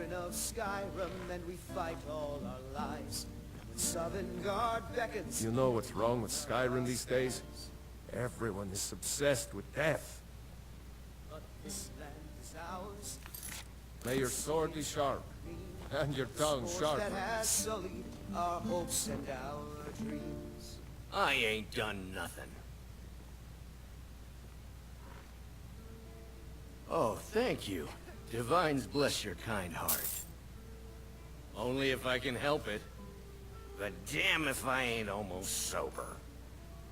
children of Skyrim, and we fight all our lives. When Sovngarde beckons... You know what's wrong with Skyrim these days? Everyone is obsessed with death. But this land is ours. May your sword be sharp, and your tongue sharp. That has sullied our hopes and our dreams. I ain't done nothing. Oh, thank you. Divines bless your kind heart. Only if I can help it. But damn if I ain't almost sober.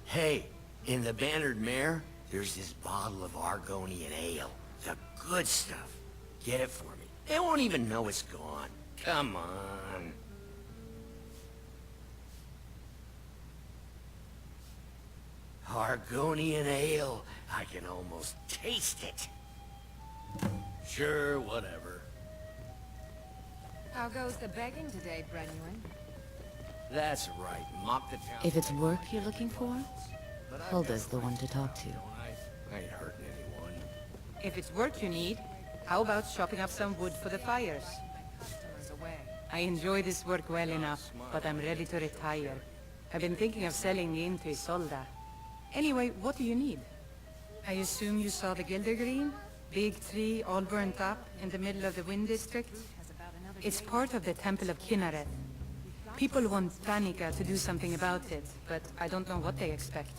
Hey, in the Bannered Mare, there's this bottle of Argonian ale. The good stuff. Get it for me. They won't even know it's gone. Come on. Argonian ale. I can almost taste it. Sure, whatever. How goes the begging today, Brenuin? That's right. Mock the town. If it's work you're looking for, Hulda's the one to talk to. I ain't hurting anyone. If it's work you need, how about chopping up some wood for the fires? I enjoy this work well enough, but I'm ready to retire. I've been thinking of selling in to Isolda. Anyway, what do you need? I assume you saw the Gildergreen? Big tree, all burnt up, in the middle of the Wind District? It's part of the Temple of Kinnareth. People want Danica to do something about it, but I don't know what they expect.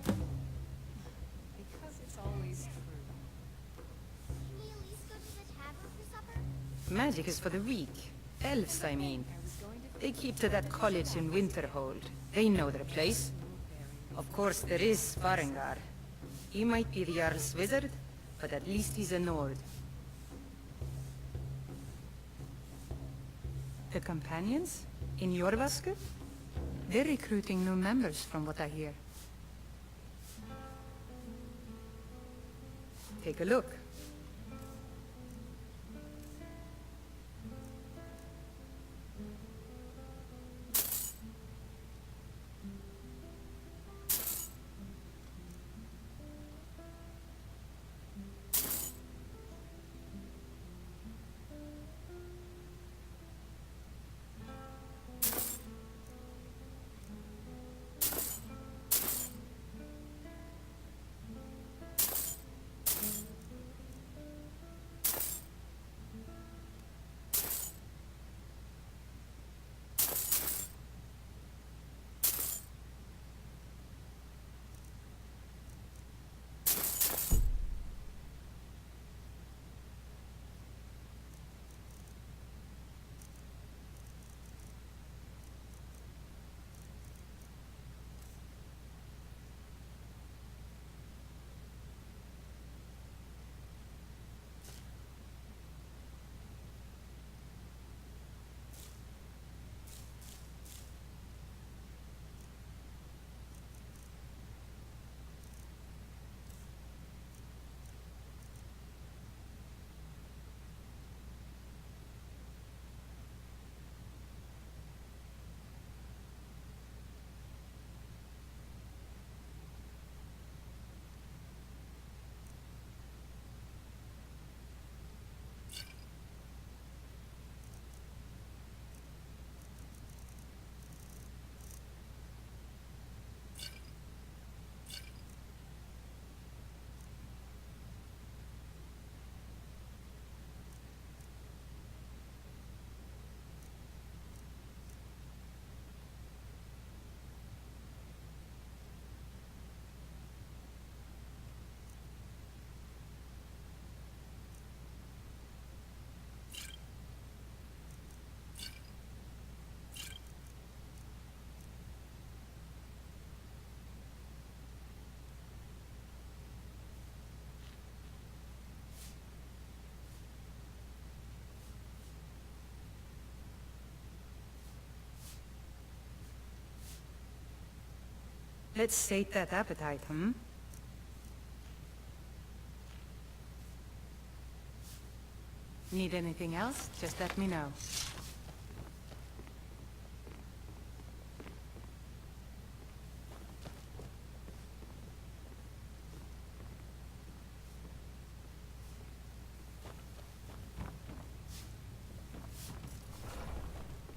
Because it's always true. Magic is for the weak. Elves, I mean. They keep to that college in Winterhold. They know their place. Of course, there is Farengar. He might be the Jarl's wizard, but at least he's a Nord. The companions? In Jorvaskr? They're recruiting new members, from what I hear. Take a look. Let's sate that appetite, hmm? Need anything else? Just let me know.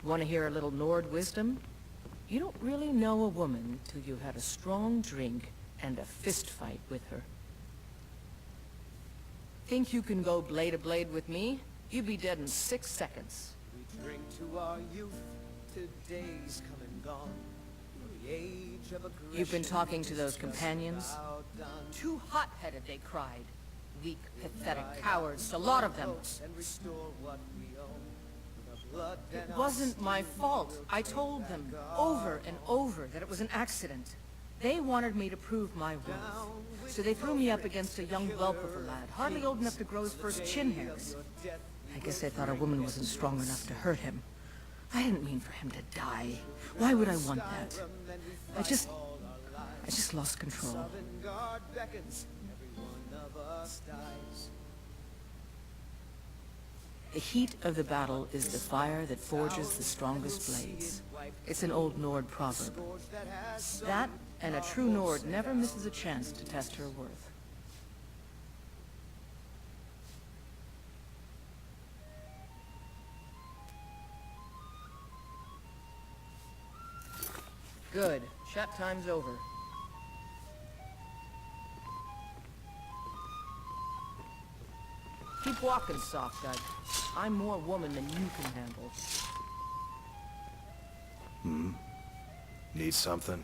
Want to hear a little Nord wisdom? You don't really know a woman till you've had a strong drink and a fist fight with her. Think you can go blade to blade with me? You'd be dead in 6 seconds. We drink to our youth, to days come and gone. The age of aggression. You've been talking to those is companions? just about done. Too hot-headed, they cried. Weak, pathetic cowards, a lot of them. And restore what we own. With our blood It and wasn't our my steel, fault. we'll I take told back them our over and over that it was an accident. They wanted me to prove my worth. So they threw me up against a young whelp of a lad, hardly old enough to grow his first chin hairs. I guess they thought a woman wasn't strong enough to hurt him. I didn't mean for him to die. Why would I want that? I just lost control. Southern Guard beckons, every one of us dies. The heat of the battle is the fire that forges the strongest blades. It's an old Nord proverb. Scourge that has That, and a true Nord never misses a chance to test her worth. Good. Chat time's over. Keep walking, soft guy. I'm more woman than you can handle. Need something?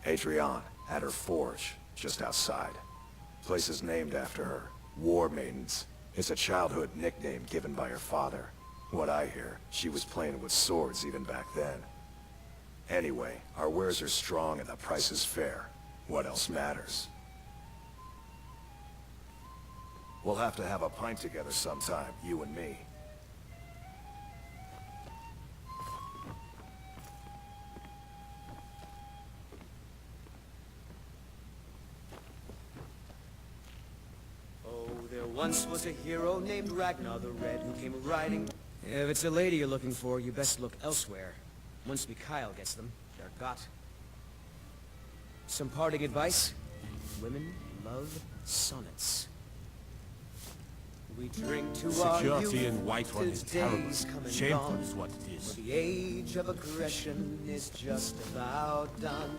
Adrienne, at her forge, just outside. Place is named after her. War Maidens. It's a childhood nickname given by her father. What I hear, she was playing with swords even back then. Anyway, our wares are strong and the price is fair. What else matters? We'll have to have a pint together sometime, you and me. Oh, there once was a hero named Ragnar the Red who came riding. If it's a lady you're looking for, you best look elsewhere. Once Mikhail gets them, they're got. Some parting advice? Women love sonnets. We drink to our Security youth, in Whiterun to is terrible. days come and Shameful gone. is what it is. For the age of aggression is just about done.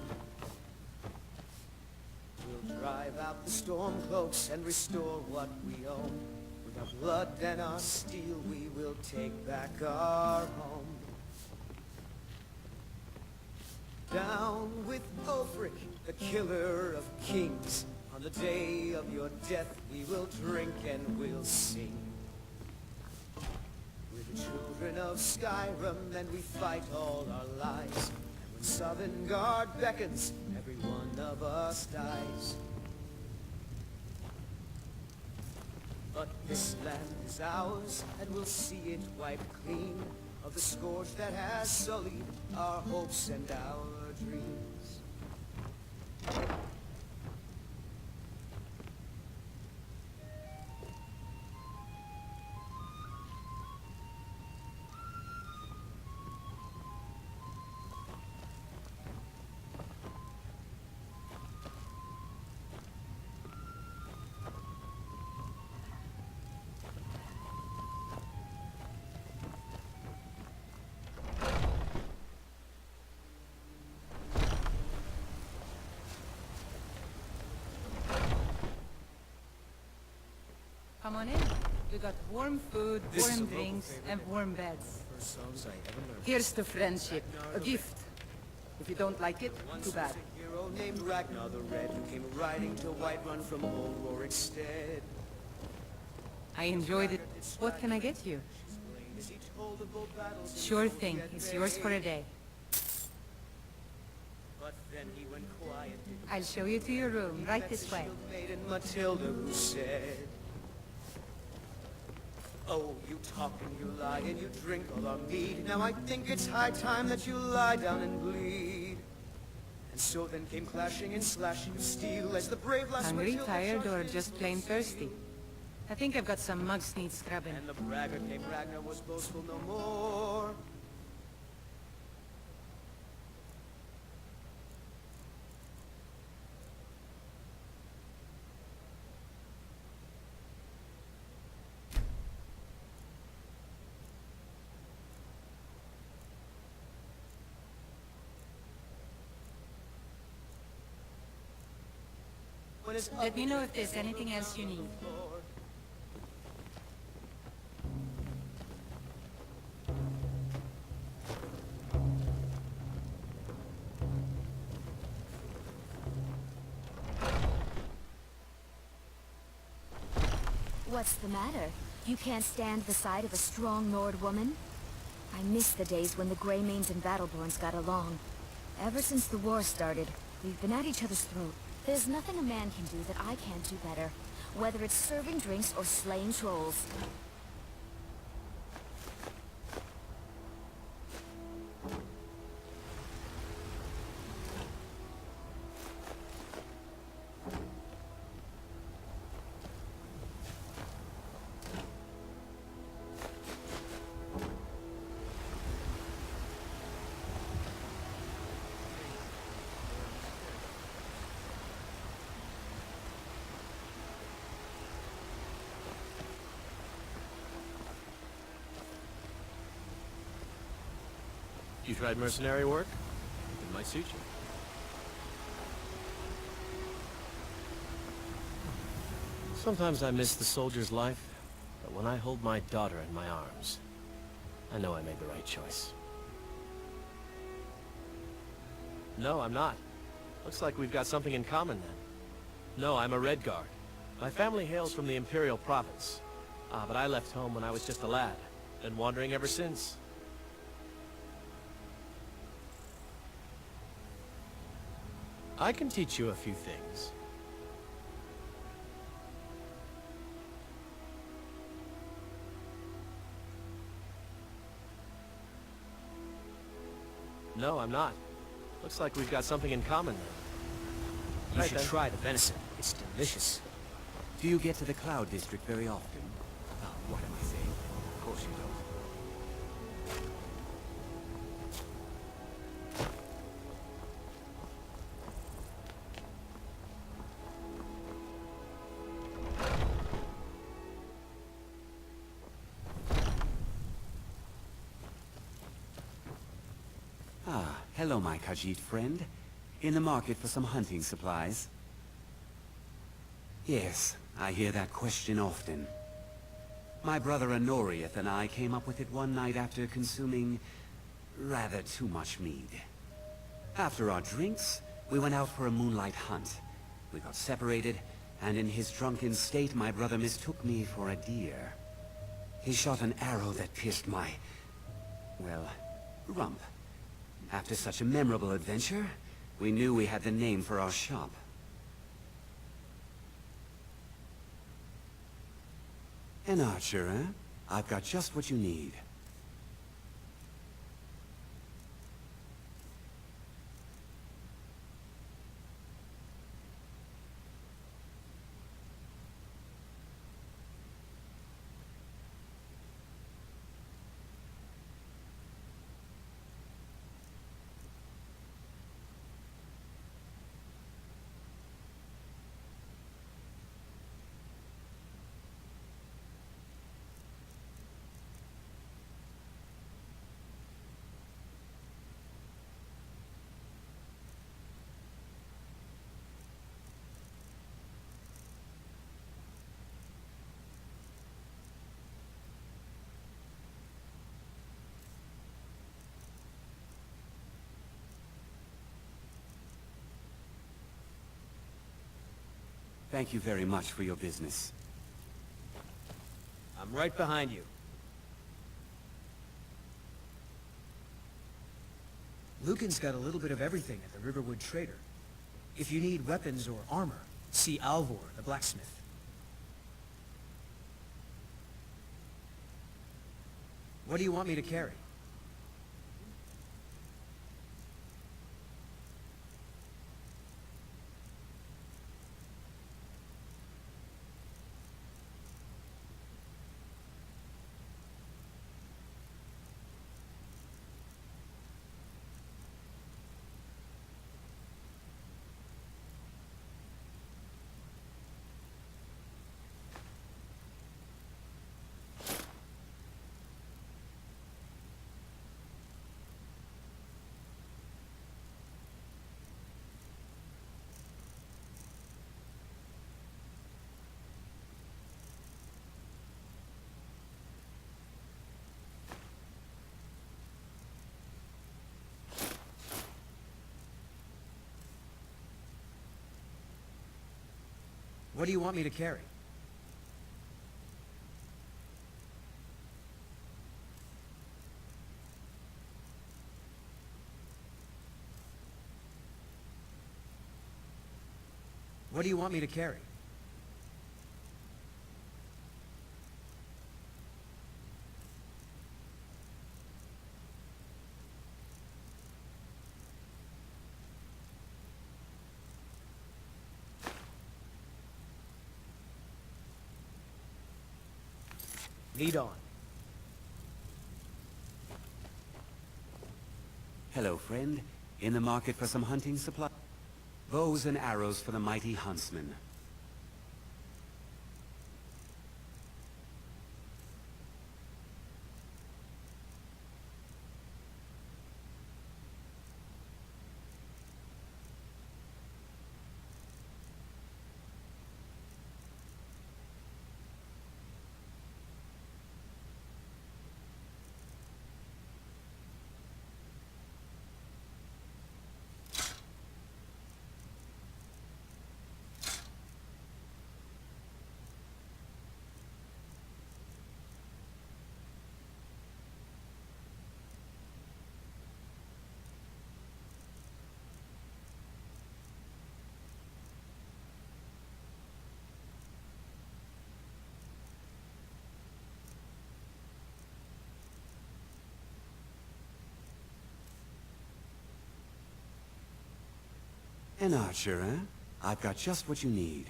We'll drive out the storm cloaks and restore what we own. With our blood and our steel we will take back our home. Down with Ulfric, the killer of kings. On the day of your death we will drink and we'll sing. We're the children of Skyrim and we fight all our lives. And when Southern Guard beckons, every one of us dies. But this land is ours, and we'll see it wiped clean of the scourge that has sullied our hopes and our dreams. Come on in. We got warm food, This is a warm local drinks, favorite. and warm beds. First songs I ever learned. Here's to friendship. A gift. If you don't like it, Once too was bad. a hero named Ragnar the Red who came riding to Whiterun from old Rorik's stead. I enjoyed it. What can I get you? As he told of old battles and Sure how thing. he had It's yours for a made. day. But then he went quiet. I'll show you to your room, right this way. Shield maiden Matilda who said, "Oh, you talk and you lie and you drink all our mead. Now I think it's high time that you lie down and bleed." And so then came clashing and slashing of steel as the brave lass Hungry, Matilda tired, charged or in just plain full thirsty? steel. I think I've got some mugs need scrubbing. And the braggart named Ragnar was boastful no more. when his Let me know if there's anything else you need. What's the matter? You can't stand the sight of a strong Nord woman? I miss the days when the Greymanes and Battleborns got along. Ever since the war started, we've been at each other's throat. There's nothing a man can do that I can't do better, whether it's serving drinks or slaying trolls. You tried mercenary work? It might suit you. Sometimes I miss the soldier's life, but when I hold my daughter in my arms, I know I made the right choice. No, I'm not. Looks like we've got something in common then. No, I'm a Red Guard. My family hails from the Imperial Province. But I left home when I was just a lad. Been wandering ever since. I can teach you a few things. No, I'm not. Looks like we've got something in common then. You should try the venison. It's delicious. Do you get to the Cloud District very often? Oh, what am I saying? Of course you don't. Ah, hello, my Khajiit friend. In the market for some hunting supplies? Yes, I hear that question often. My brother Honoriath and I came up with it one night after consuming rather too much mead. After our drinks, we went out for a moonlight hunt. We got separated, and in his drunken state, my brother mistook me for a deer. He shot an arrow that pierced my, well, rump. After such a memorable adventure, we knew we had the name for our shop. An archer, eh? I've got just what you need. Thank you very much for your business. I'm right behind you. Lucan's got a little bit of everything at the Riverwood Trader. If you need weapons or armor, see Alvor, the blacksmith. What do you want me to carry? What do you want me to carry? What do you want me to carry? Lead on. Hello, friend. In the market for some hunting supplies? Bows and arrows for the mighty huntsman. An archer, eh? I've got just what you need.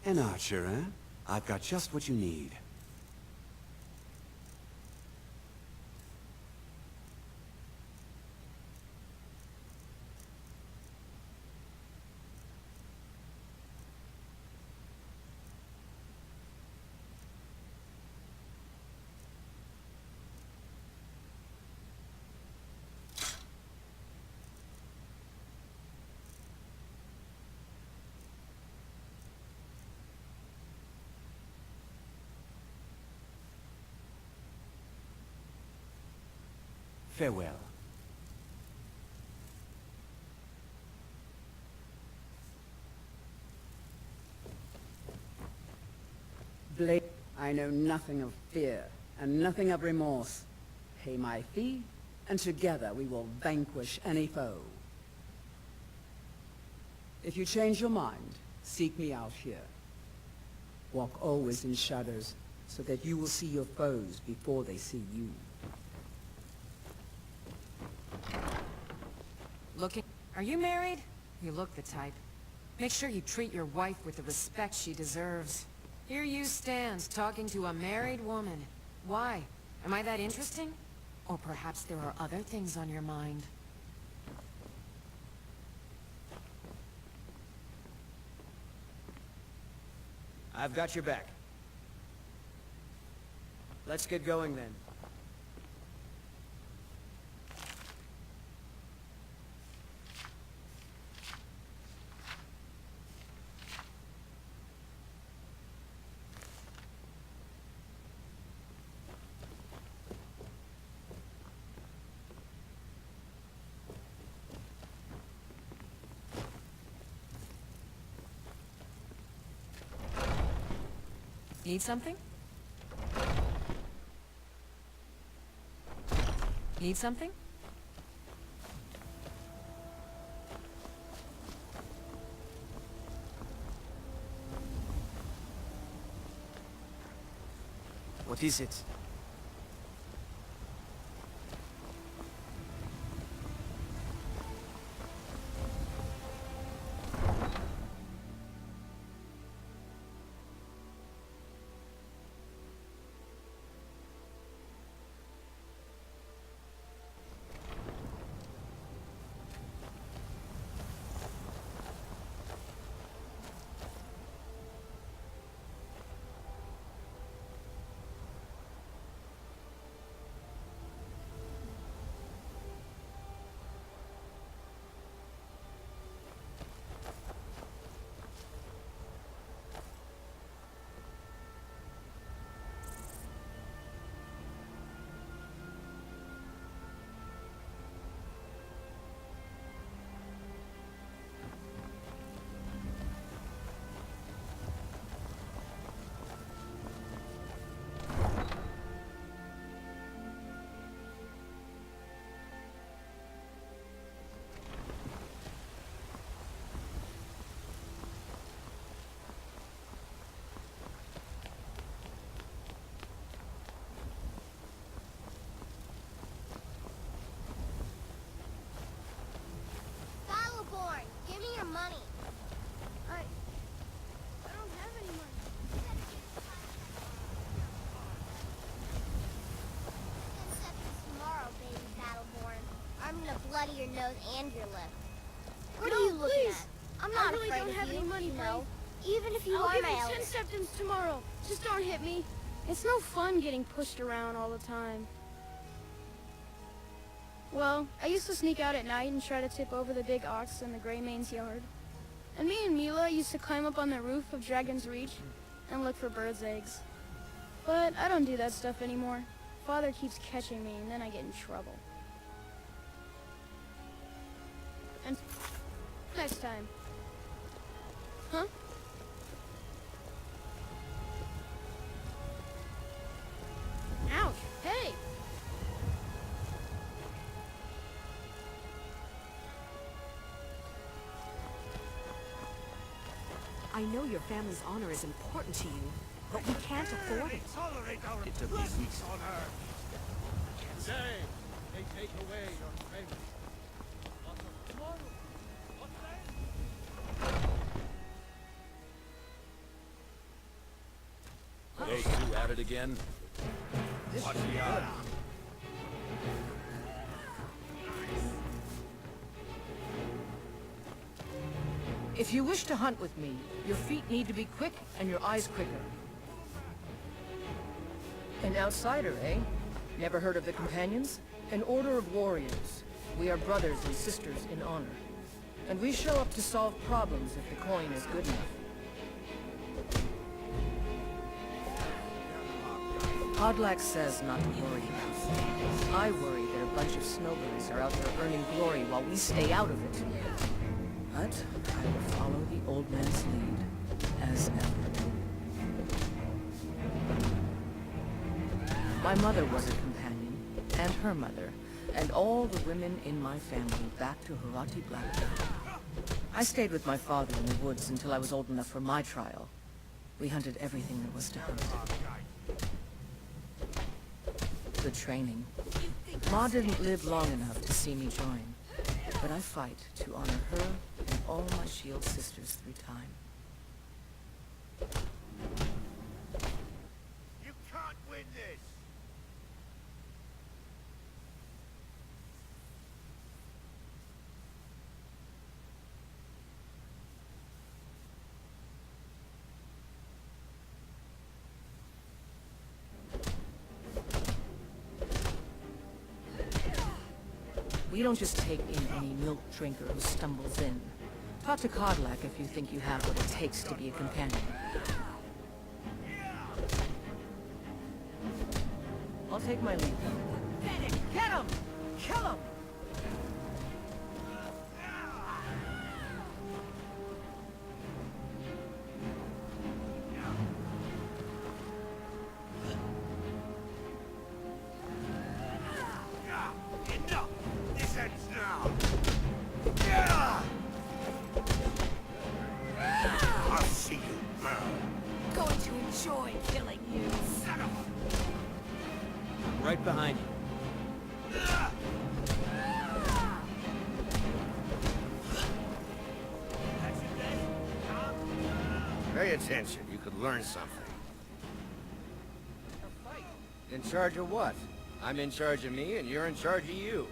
An archer, eh? I've got just what you need. Farewell. Blade, I know nothing of fear, and nothing of remorse. Pay my fee, and together we will vanquish any foe. If you change your mind, seek me out here. Walk always in shadows, so that you will see your foes before they see you. Are you married? You look the type. Make sure you treat your wife with the respect she deserves. Here you stand, talking to a married woman. Why? Am I that interesting? Or perhaps there are other things on your mind? I've got your back. Let's get going then. Need something? Need something? What is it? money. I don't have any money. Tomorrow, baby Battleborn. I'm gonna bloody your nose and your lip. What are you looking at? I'm not really afraid don't of have you, any money, no. Even if you I'll are give my you 10 elder. septims tomorrow. Just don't hit me. It's no fun getting pushed around all the time. Well, I used to sneak out at night and try to tip over the big ox in the Gray Main's yard. And me and Mila used to climb up on the roof of Dragon's Reach and look for birds' eggs. But I don't do that stuff anymore. Father keeps catching me and then I get in trouble. And next time. Huh? Ouch! Hey! I know your family's honor is important to you, but we can't afford it. Tolerate our presence on Earth. Say, they take away your strength. What of tomorrow? What then? Those two at it again? What's the odds? If you wish to hunt with me, your feet need to be quick and your eyes quicker. An outsider, eh? Never heard of the Companions? An order of warriors. We are brothers and sisters in honor. And we show up to solve problems if the coin is good enough. Podlax says not to worry about. I worry that a bunch of snowbirds are out there earning glory while we stay out of it. But I will follow the old man's lead, as ever. My mother was a companion, and her mother, and all the women in my family back to Harati Blackbird. I stayed with my father in the woods until I was old enough for my trial. We hunted everything there was to hunt. Good training. Ma didn't live long enough to see me join, but I fight to honor her and all my shield sisters through time. You can't win this! We don't just take in any milk drinker who stumbles in. Talk to Kodlak if you think you have what it takes to be a companion. I'll take my leave. Get him! Kill him! Enough! This ends now! I'll see you burn! Going to enjoy killing you. Son of a... Right behind you. Pay attention, you could learn something. In charge of what? I'm in charge of me, and you're in charge of you.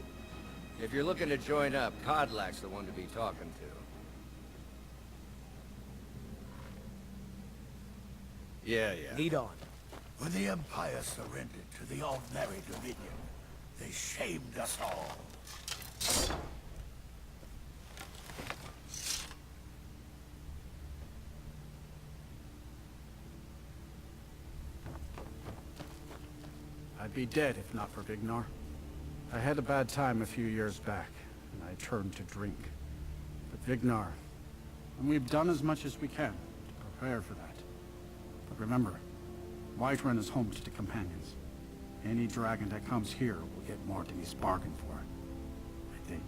If you're looking to join up, Kodlak's the one to be talking to. Yeah. Lead on. When the Empire surrendered to the Ordinary Dominion, they shamed us all. I'd be dead if not for Vignar. I had a bad time a few years back, and I turned to drink. But Vignar, and we've done as much as we can to prepare for that. But remember, Whiterun is home to the Companions. Any dragon that comes here will get more than he's bargained for, I think.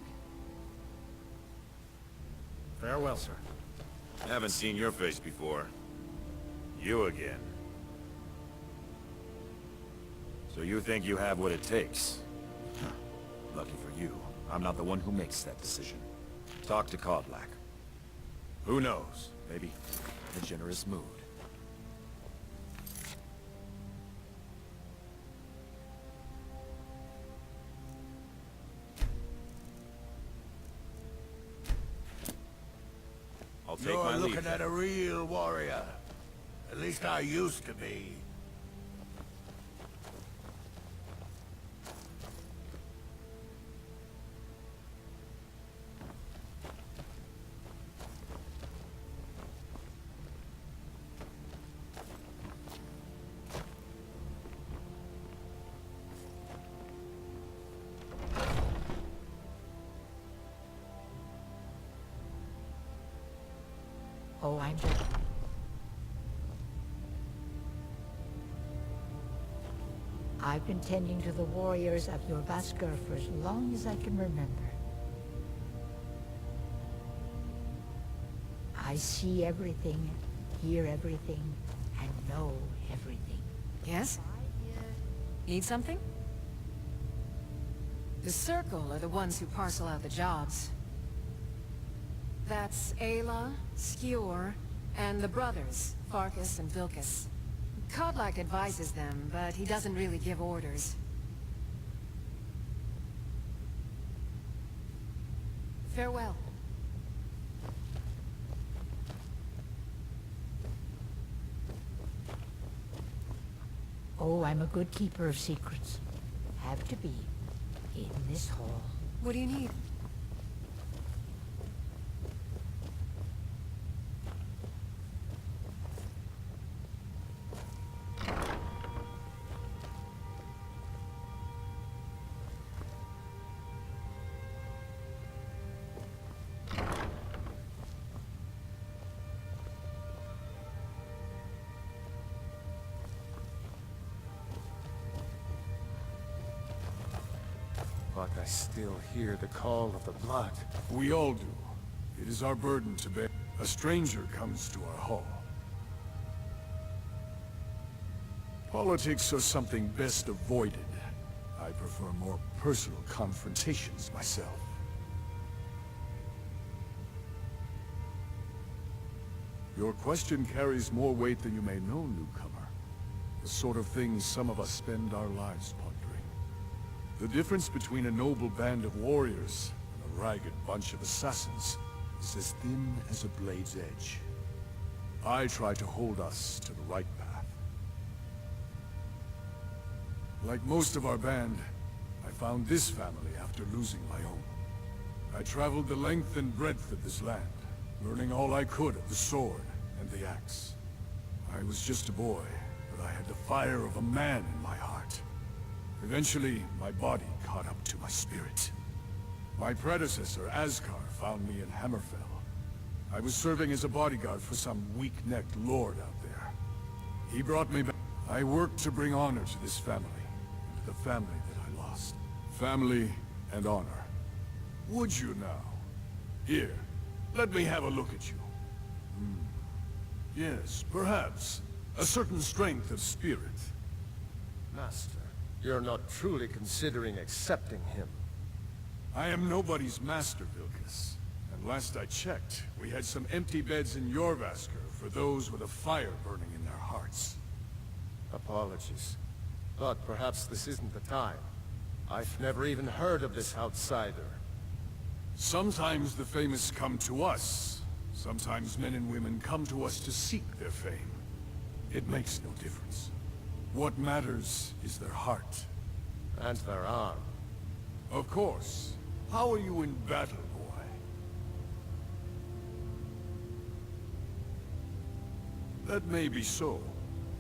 Farewell, sir. Haven't seen your face before. You again. So you think you have what it takes? Huh. Lucky for you, I'm not the one who makes that decision. Talk to Kodlak. Who knows? Maybe in a generous mood. I'll take my You're leave. looking at a real warrior. At least I used to be. Oh, I've been tending to the warriors of your Vasker for as long as I can remember. I see everything, hear everything, and know everything. Yes? Need something? The Circle are the ones who parcel out the jobs. That's Ayla, Skjor, and the brothers, Farkas and Vilkas. Kodlak advises them, but he doesn't really give orders. Farewell. Oh, I'm a good keeper of secrets. Have to be. In this hall. What do you need? But I still hear the call of the blood. We all do. It is our burden to bear. A stranger comes to our hall. Politics are something best avoided. I prefer more personal confrontations myself. Your question carries more weight than you may know, newcomer. The sort of things some of us spend our lives pondering. The difference between a noble band of warriors and a ragged bunch of assassins is as thin as a blade's edge. I try to hold us to the right path. Like most of our band, I found this family after losing my own. I traveled the length and breadth of this land, learning all I could of the sword and the axe. I was just a boy, but I had the fire of a man in my heart. Eventually, my body caught up to my spirit. My predecessor, Askar, found me in Hammerfell. I was serving as a bodyguard for some weak-necked lord out there. He brought me back. I worked to bring honor to this family, and to the family that I lost. Family and honor. Would you now? Here, let me have a look at you. Yes, perhaps. A certain strength of spirit. Master, you're not truly considering accepting him. I am nobody's master, Vilkas. And last I checked, we had some empty beds in your Vasker for those with a fire burning in their hearts. Apologies. But perhaps this isn't the time. I've never even heard of this outsider. Sometimes the famous come to us. Sometimes men and women come to us to seek their fame. It makes no difference. What matters is their heart. And their arm. Of course. How are you in battle, boy? That may be so.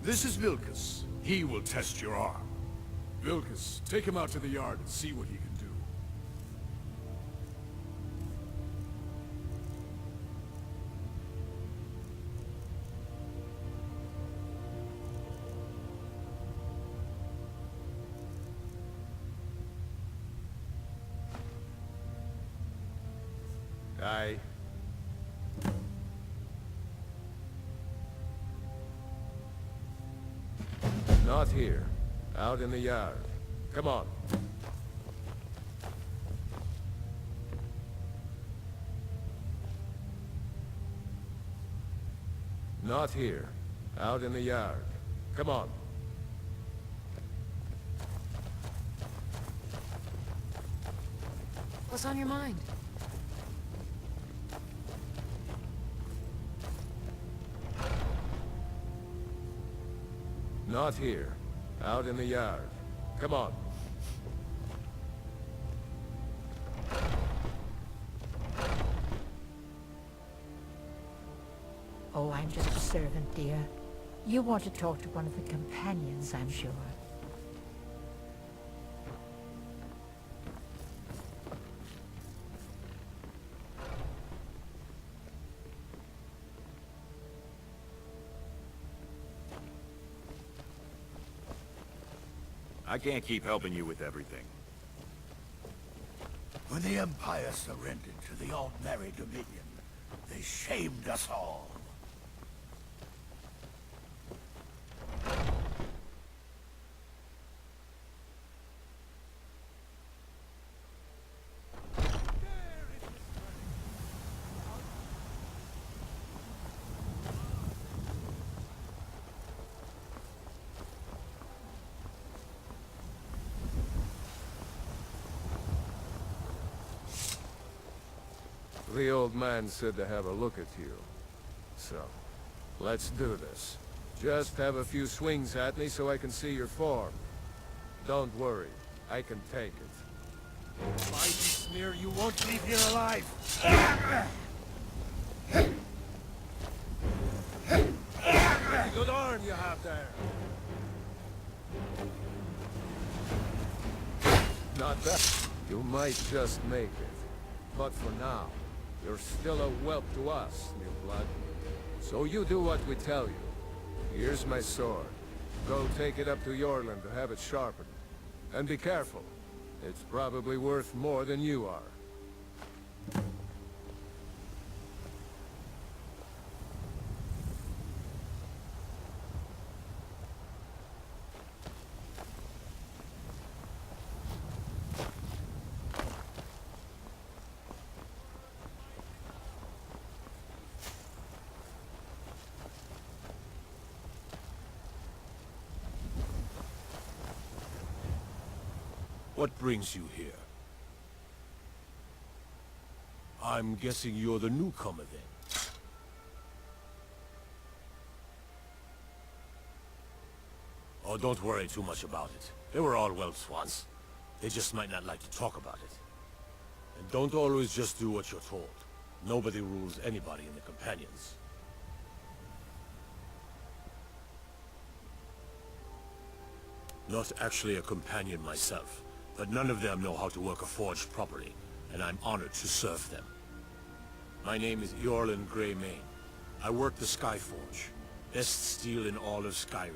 This is Vilkas. He will test your arm. Vilkas, take him out to the yard and see what he can do. Not here. Out in the yard. Come on. Not here. Out in the yard. Come on. What's on your mind? Not here. Out in the yard. Come on. Oh, I'm just a servant, dear. You want to talk to one of the companions, I'm sure. I can't keep helping you with everything. When the Empire surrendered to the ordinary Dominion, they shamed us all. The old man said to have a look at you. So, let's do this. Just have a few swings at me so I can see your form. Don't worry, I can take it. Mighty sneer, you won't leave here alive! Good arm you have there. Not bad. You might just make it. But for now, you're still a whelp to us, new blood. So you do what we tell you. Here's my sword. Go take it up to Yorland to have it sharpened. And be careful. It's probably worth more than you are. What brings you here? I'm guessing you're the newcomer then. Oh, don't worry too much about it. They were all whelps once. They just might not like to talk about it. And don't always just do what you're told. Nobody rules anybody in the Companions. Not actually a companion myself, but none of them know how to work a forge properly, and I'm honored to serve them. My name is Yorland Greymane. I work the Skyforge. Best steel in all of Skyrim,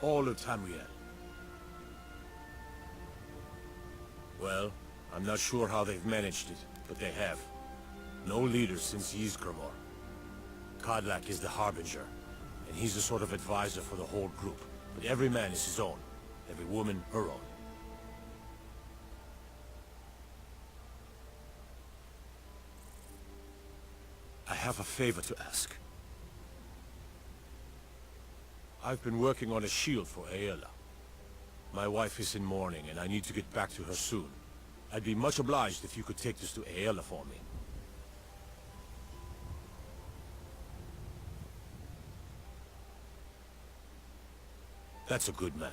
all of Tamriel. Well, I'm not sure how they've managed it, but they have. No leader since Ysgramor. Kodlak is the Harbinger, and he's a sort of advisor for the whole group, but every man is his own. Every woman, her own. I have a favor to ask. I've been working on a shield for Aela. My wife is in mourning, and I need to get back to her soon. I'd be much obliged if you could take this to Aela for me. That's a good man.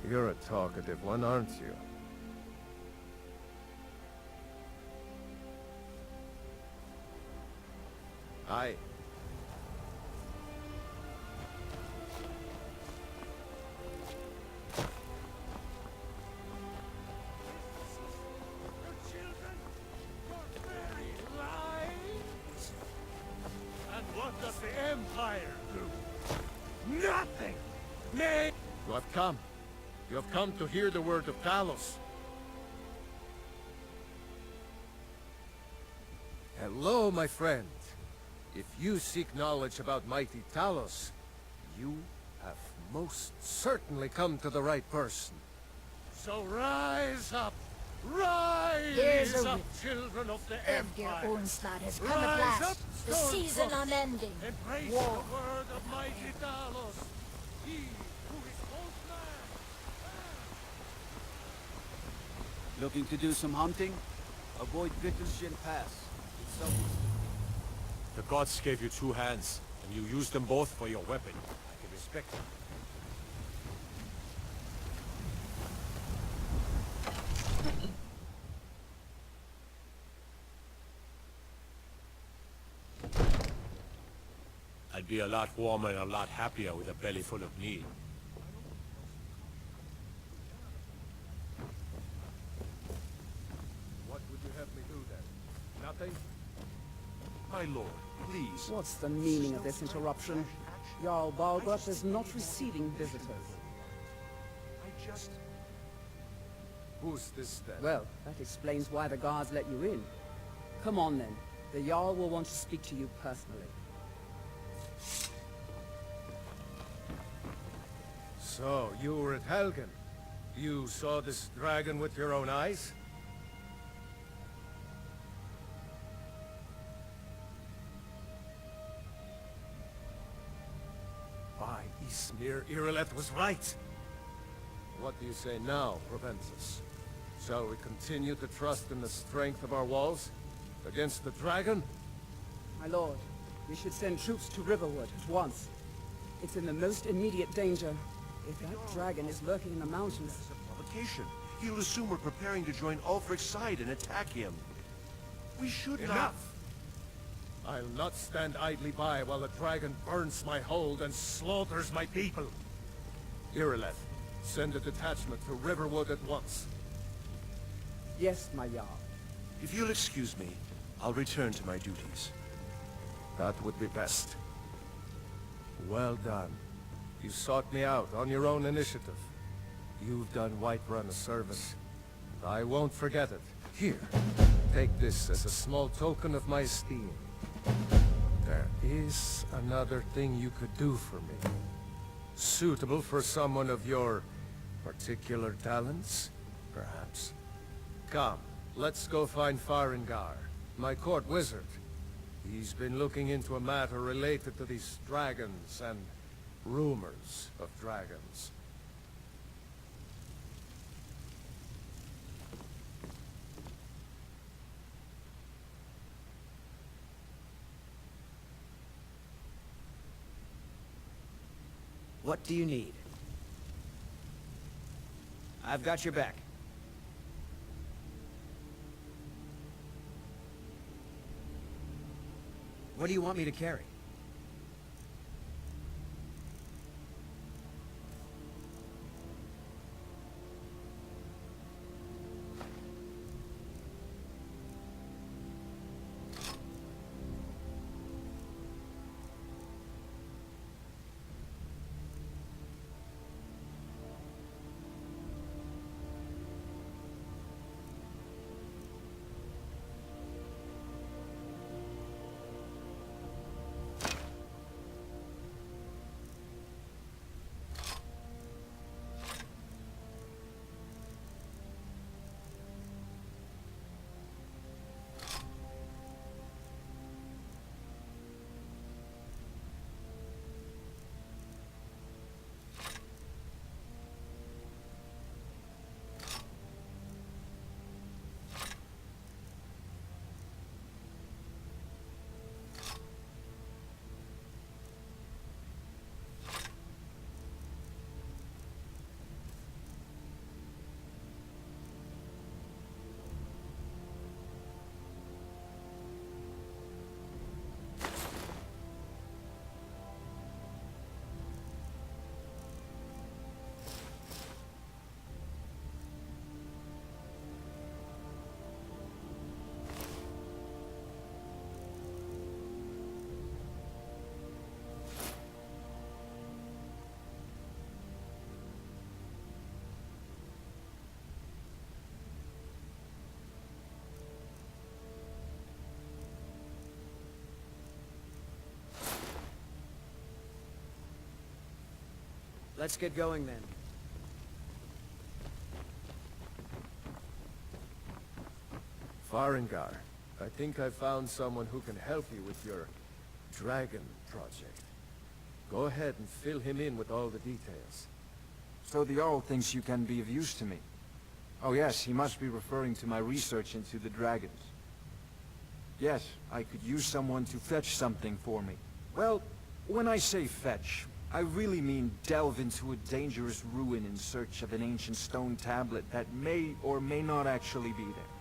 You're a talkative one, aren't you? What does the Empire do? Nothing! Nay! You have come. You have come to hear the word of Talos. Hello, my friend. If you seek knowledge about mighty Talos, you have most certainly come to the right person. So rise up! Here's Rise a up, wish. children of the Evgir Empire! Onslaught has come Rise at up, last. The Stone season Crooks. unending. Embrace War. the word of mighty Talos! He who is both man. Looking to do some hunting? Avoid Wittelshen Pass. It's southeast. The gods gave you two hands, and you used them both for your weapon. I can respect it. I'd be a lot warmer and a lot happier with a belly full of meat. What would you have me do then? Nothing? My lord, please. What's the meaning of this interruption? Jarl Balgrush is not receiving visitors. I just... Who's this then? Well, that explains why the guards let you in. Come on then. The Jarl will want to speak to you personally. So, you were at Helgen. You saw this dragon with your own eyes? By Ismir, Irileth was right! What do you say now, Proventus? Shall we continue to trust in the strength of our walls? Against the dragon? My lord, we should send troops to Riverwood at once. It's in the most immediate danger. If that dragon is lurking in the mountains... It's a provocation. He'll assume we're preparing to join Ulfric's side and attack him. We should not... Enough! I'll not stand idly by while the dragon burns my hold and slaughters my people. Irileth, send a detachment to Riverwood at once. Yes, my Jarl. If you'll excuse me, I'll return to my duties. That would be best. Well done. You sought me out on your own initiative. You've done Whiterun a service. I won't forget it. Here, take this as a small token of my esteem. There is another thing you could do for me. Suitable for someone of your particular talents, perhaps. Come, let's go find Farengar, my court wizard. He's been looking into a matter related to these dragons and rumors of dragons. What do you need? I've got your back. What do you want me to carry? Let's get going then. Farengar, I think I found someone who can help you with your dragon project. Go ahead and fill him in with all the details. So the Jarl thinks you can be of use to me. Oh yes, he must be referring to my research into the dragons. Yes, I could use someone to fetch something for me. Well, when I say fetch, I really mean delve into a dangerous ruin in search of an ancient stone tablet that may or may not actually be there.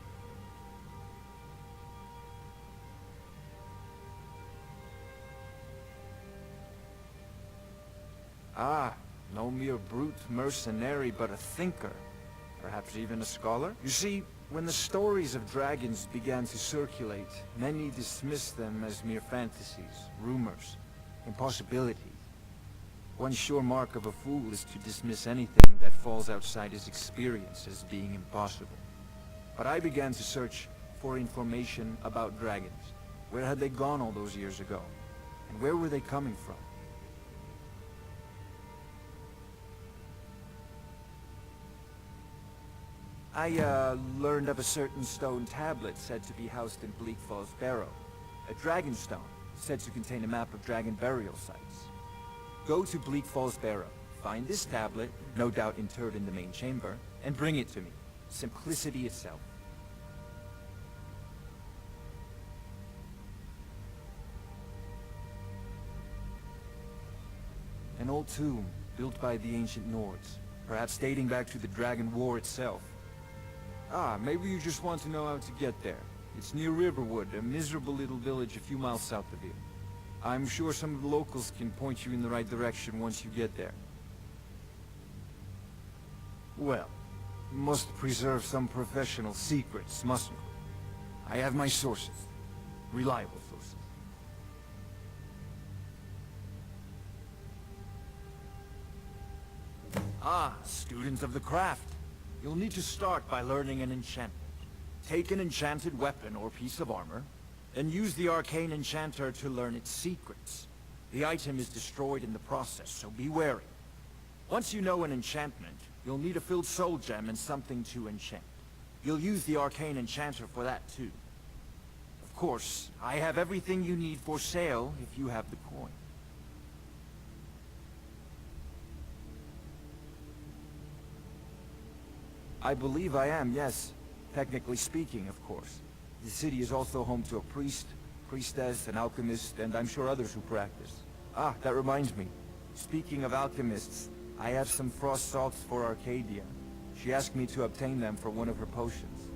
Ah, no mere brute mercenary, but a thinker. Perhaps even a scholar? You see, when the stories of dragons began to circulate, many dismissed them as mere fantasies, rumors, impossibilities. One sure mark of a fool is to dismiss anything that falls outside his experience as being impossible. But I began to search for information about dragons. Where had they gone all those years ago? And where were they coming from? I learned of a certain stone tablet said to be housed in Bleak Falls Barrow. A dragon stone, said to contain a map of dragon burial sites. Go to Bleak Falls Barrow, find this tablet, no doubt interred in the main chamber, and bring it to me. Simplicity itself. An old tomb, built by the ancient Nords, perhaps dating back to the Dragon War itself. Ah, maybe you just want to know how to get there. It's near Riverwood, a miserable little village a few miles south of here. I'm sure some of the locals can point you in the right direction once you get there. Well, must preserve some professional secrets, mustn't we? I have my sources. Reliable sources. Ah, students of the craft. You'll need to start by learning an enchantment. Take an enchanted weapon or piece of armor, then use the arcane enchanter to learn its secrets. The item is destroyed in the process, so be wary. Once you know an enchantment, you'll need a filled soul gem and something to enchant. You'll use the arcane enchanter for that too. Of course, I have everything you need for sale if you have the coin. I believe I am, yes. Technically speaking, of course. The city is also home to a priest, priestess, an alchemist, and I'm sure others who practice. Ah, that reminds me. Speaking of alchemists, I have some frost salts for Arcadia. She asked me to obtain them for one of her potions.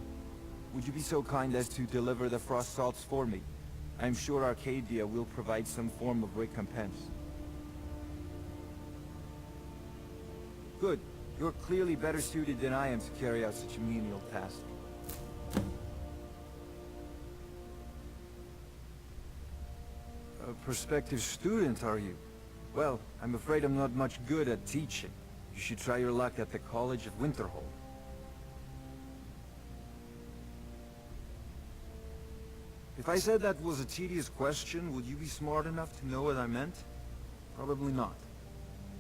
Would you be so kind as to deliver the frost salts for me? I'm sure Arcadia will provide some form of recompense. Good. You're clearly better suited than I am to carry out such a menial task. A prospective student, are you? Well, I'm afraid I'm not much good at teaching. You should try your luck at the College of Winterhold. If I said that was a tedious question, would you be smart enough to know what I meant? Probably not.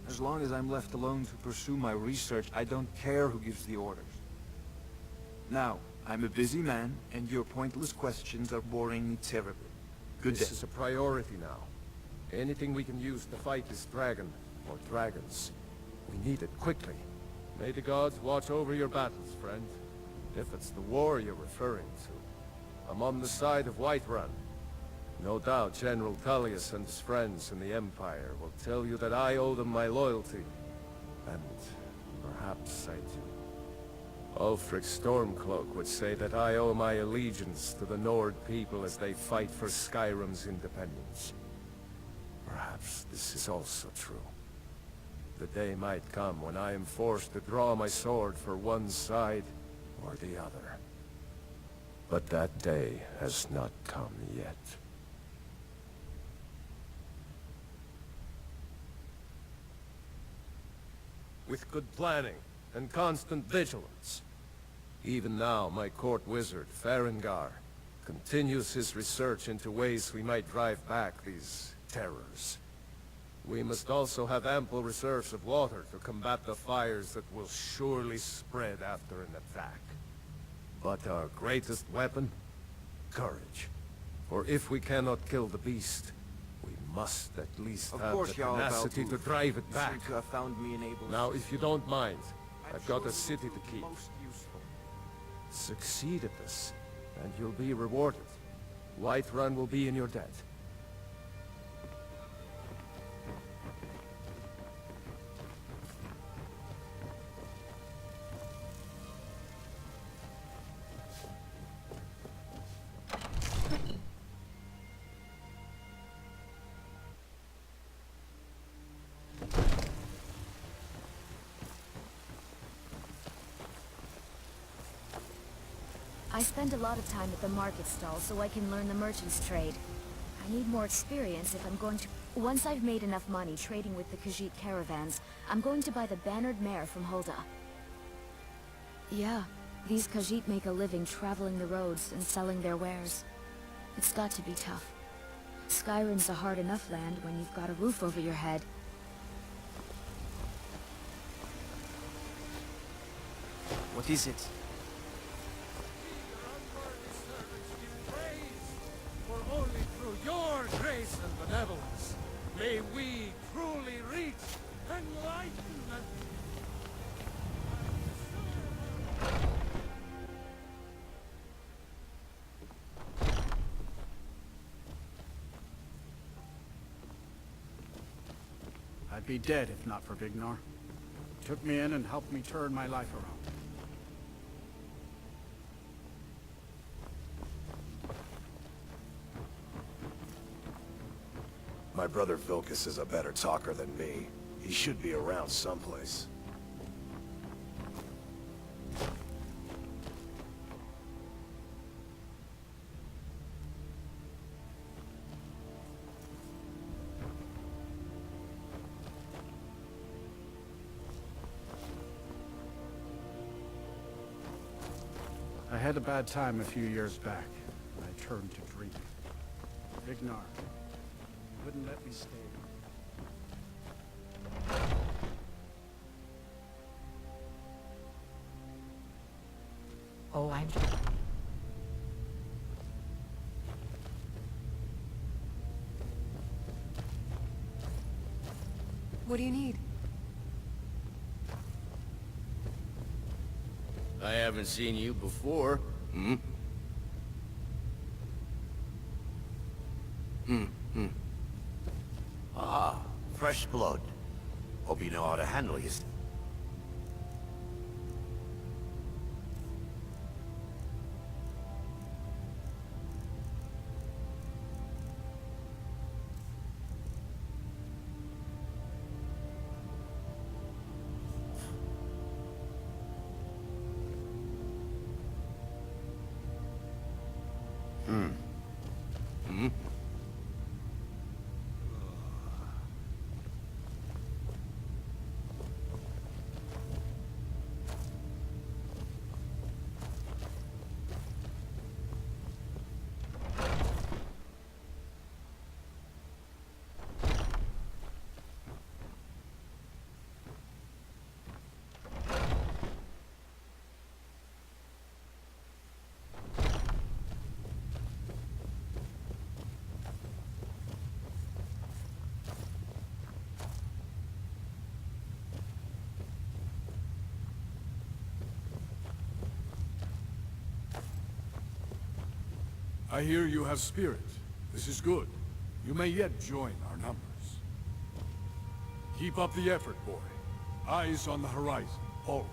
As long as I'm left alone to pursue my research, I don't care who gives the orders. Now, I'm a busy man, and your pointless questions are boring me terribly. Good day. This is a priority now. Anything we can use to fight this dragon, or dragons. We need it quickly. May the gods watch over your battles, friend. If it's the war you're referring to, I'm on the side of Whiterun. No doubt General Tullius and his friends in the Empire will tell you that I owe them my loyalty. And perhaps I do. Ulfric Stormcloak would say that I owe my allegiance to the Nord people as they fight for Skyrim's independence. Perhaps this is also true. The day might come when I am forced to draw my sword for one side or the other. But that day has not come yet. With good planning and constant vigilance. Even now, my court wizard, Farengar, continues his research into ways we might drive back these terrors. We must also have ample reserves of water to combat the fires that will surely spread after an attack. But our greatest weapon? Courage. For if we cannot kill the beast, we must at least Of have course, the y'all tenacity about to drive it You back. seem to have found me enabled. Now, if you don't mind, I've got sure a city to keep. most useful. Succeed at this, and you'll be rewarded. Whiterun will be in your debt. I spend a lot of time at the market stall so I can learn the merchant's trade. I need more experience if I'm going to... Once I've made enough money trading with the Khajiit caravans, I'm going to buy the bannered mare from Hulda. Yeah, these Khajiit make a living traveling the roads and selling their wares. It's got to be tough. Skyrim's a hard enough land when you've got a roof over your head. What is it? For only through your grace and benevolence may we truly reach enlightenment. I'd be dead if not for Vignar. He took me in and helped me turn my life around. My brother Vilkas is a better talker than me. He should be around someplace. I had a bad time a few years back, and I turned to drink. Vignar wouldn't let me stay. Oh, I'm... What do you need? I haven't seen you before. Hmm? Ah, fresh blood. Hope you know how to handle his... I hear you have spirit. This is good. You may yet join our numbers. Keep up the effort, boy. Eyes on the horizon, always.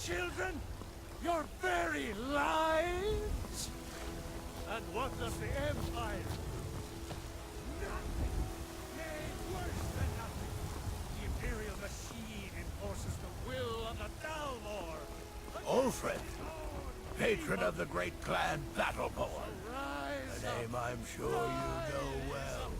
children? Your very lives? And what does the Empire? Nothing. Nay, worse than nothing. The Imperial machine enforces the will of the Dalmor. Ulfred, patron of the great clan Battleborn. A name I'm sure you know well.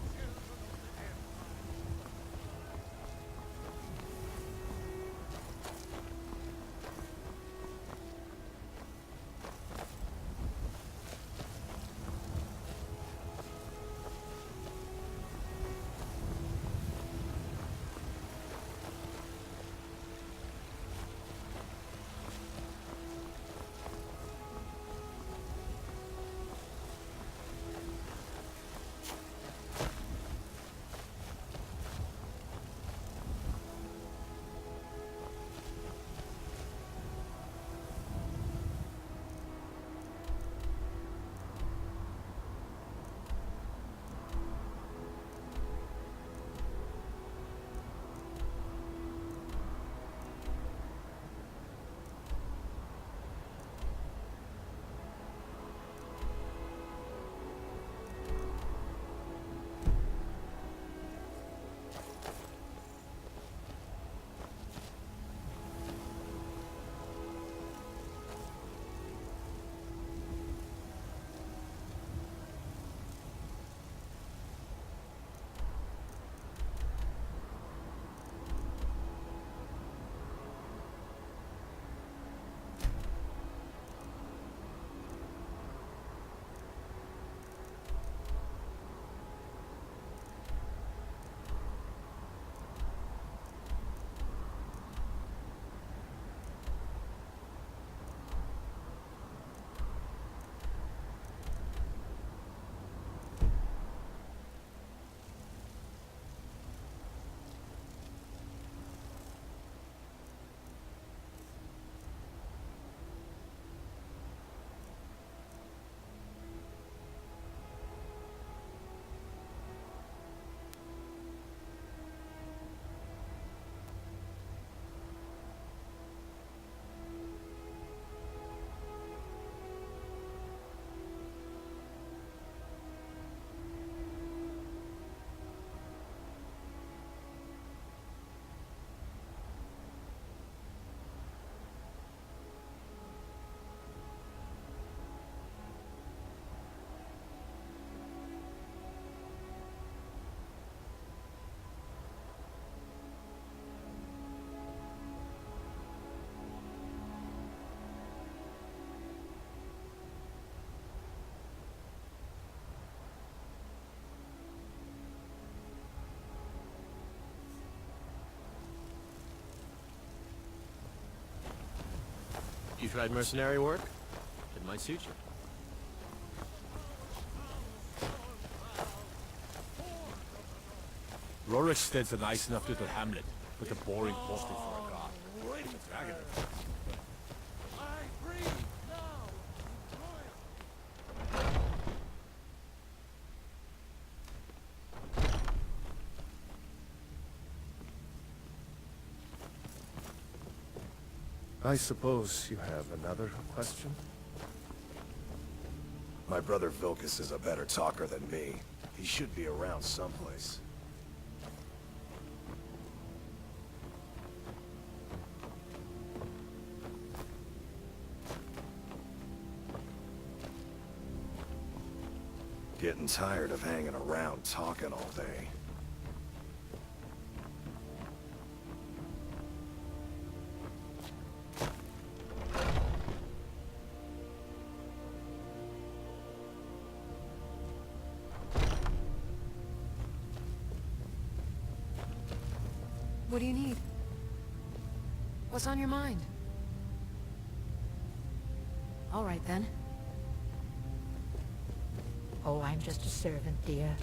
You tried mercenary work? It might suit you. Roriksted's a nice enough little hamlet, but a boring posting for a god. And a dragon. I suppose you have another question? My brother Vilkas is a better talker than me. He should be around someplace. Getting tired of hanging around talking all day. What do you need? What's on your mind? All right, then. Oh, I'm just a servant, dear.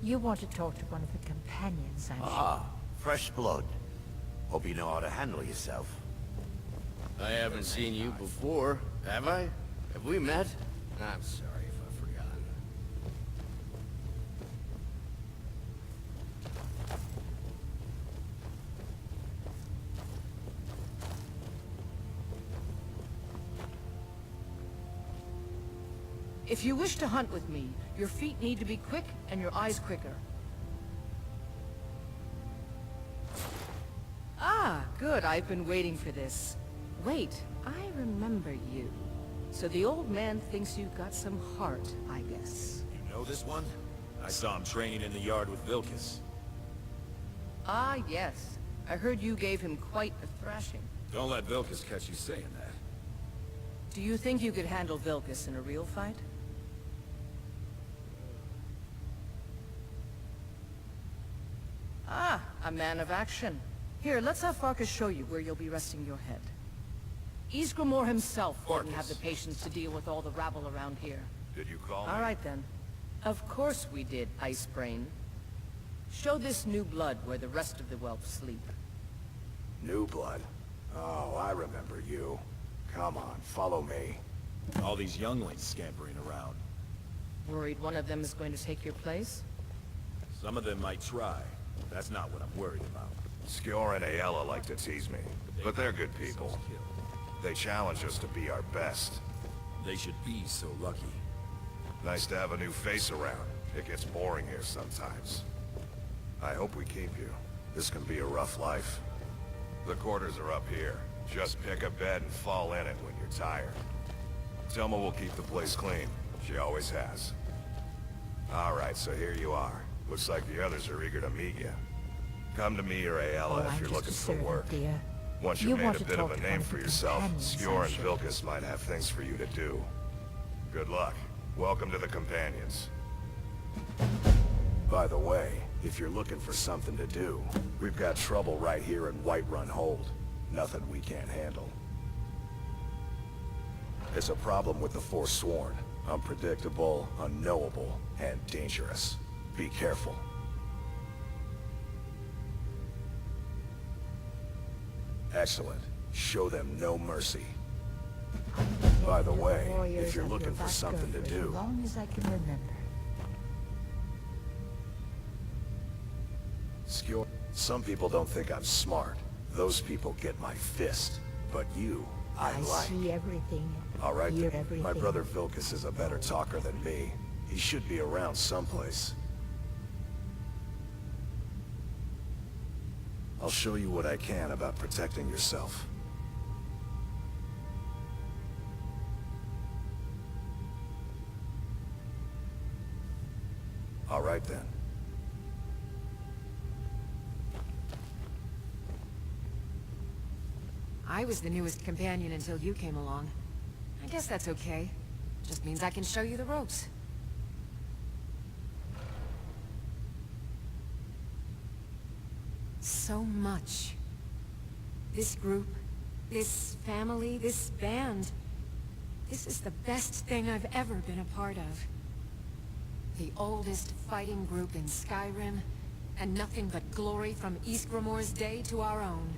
You want to talk to one of the companions, I'm sure. Ah, fresh blood. Hope you know how to handle yourself. I haven't seen you before, have I? Have we met? I'm sorry if I've forgotten. If you wish to hunt with me, your feet need to be quick and your eyes quicker. Ah, good. I've been waiting for this. Wait, I remember you. So the old man thinks you've got some heart, I guess. You know this one? I saw him training in the yard with Vilkas. Ah, yes. I heard you gave him quite a thrashing. Don't let Vilkas catch you saying that. Do you think you could handle Vilkas in a real fight? Ah, a man of action. Here, let's have Farkas show you where you'll be resting your head. Ysgramor himself wouldn't have the patience to deal with all the rabble around here. Did you call me? All right, then. Of course we did, Ice Brain. Show this new blood where the rest of the whelps sleep. New blood? Oh, I remember you. Come on, follow me. All these younglings scampering around. Worried one of them is going to take your place? Some of them might try. That's not what I'm worried about. Skjor and Ayala like to tease me, but they're good people. They challenge us to be our best. They should be so lucky. Nice to have a new face around. It gets boring here sometimes. I hope we keep you. This can be a rough life. The quarters are up here. Just pick a bed and fall in it when you're tired. Selma will keep the place clean. She always has. Alright, so here you are. Looks like the others are eager to meet you. Come to me or Ayala if you're looking for work. Dear. Once You you've made want a to bit of talk a to name one for of the yourself, companions, Skjor and I Vilkas might have things for you to do. Good luck. Welcome to the Companions. By the way, if you're looking for something to do, we've got trouble right here in Whiterun Hold. Nothing we can't handle. It's a problem with the Forsworn. Unpredictable, unknowable, and dangerous. Be careful. Excellent. Show them no mercy. By the way, if you're looking for something to As do, long as I can remember. Skjor, some people don't think I'm smart. Those people get my fist. But you, I like. see everything. All right, Hear then. everything. My brother Vilkas is a better talker than me. He should be around someplace. I'll show you what I can about protecting yourself. All right, then. I was the newest companion until you came along. I guess that's okay. Just means I can show you the ropes. So much. This group, this family, this band. This is the best thing I've ever been a part of. The oldest fighting group in Skyrim, and nothing but glory from Ysgramor's day to our own.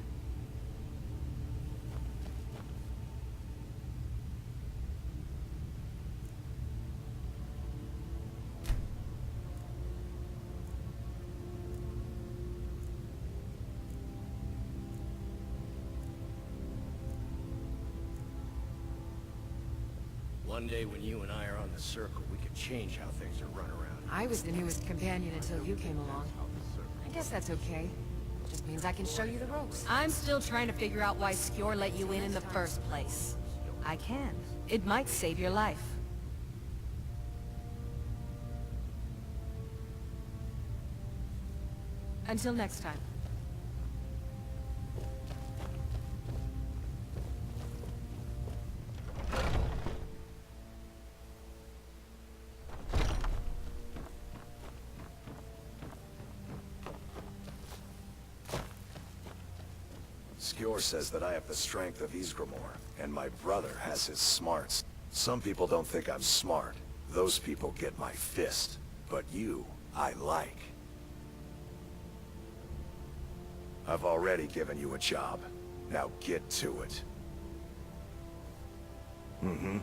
One day when you and I are on the circle, we could change how things are run around. I was the newest companion until you came along. I guess that's okay. Just means I can show you the ropes. I'm still trying to figure out why Skjor let you in the first place. I can. It might save your life. Until next time. Skjor says that I have the strength of Ysgramor, and my brother has his smarts. Some people don't think I'm smart. Those people get my fist. But you, I like. I've already given you a job. Now get to it. Mm-hmm.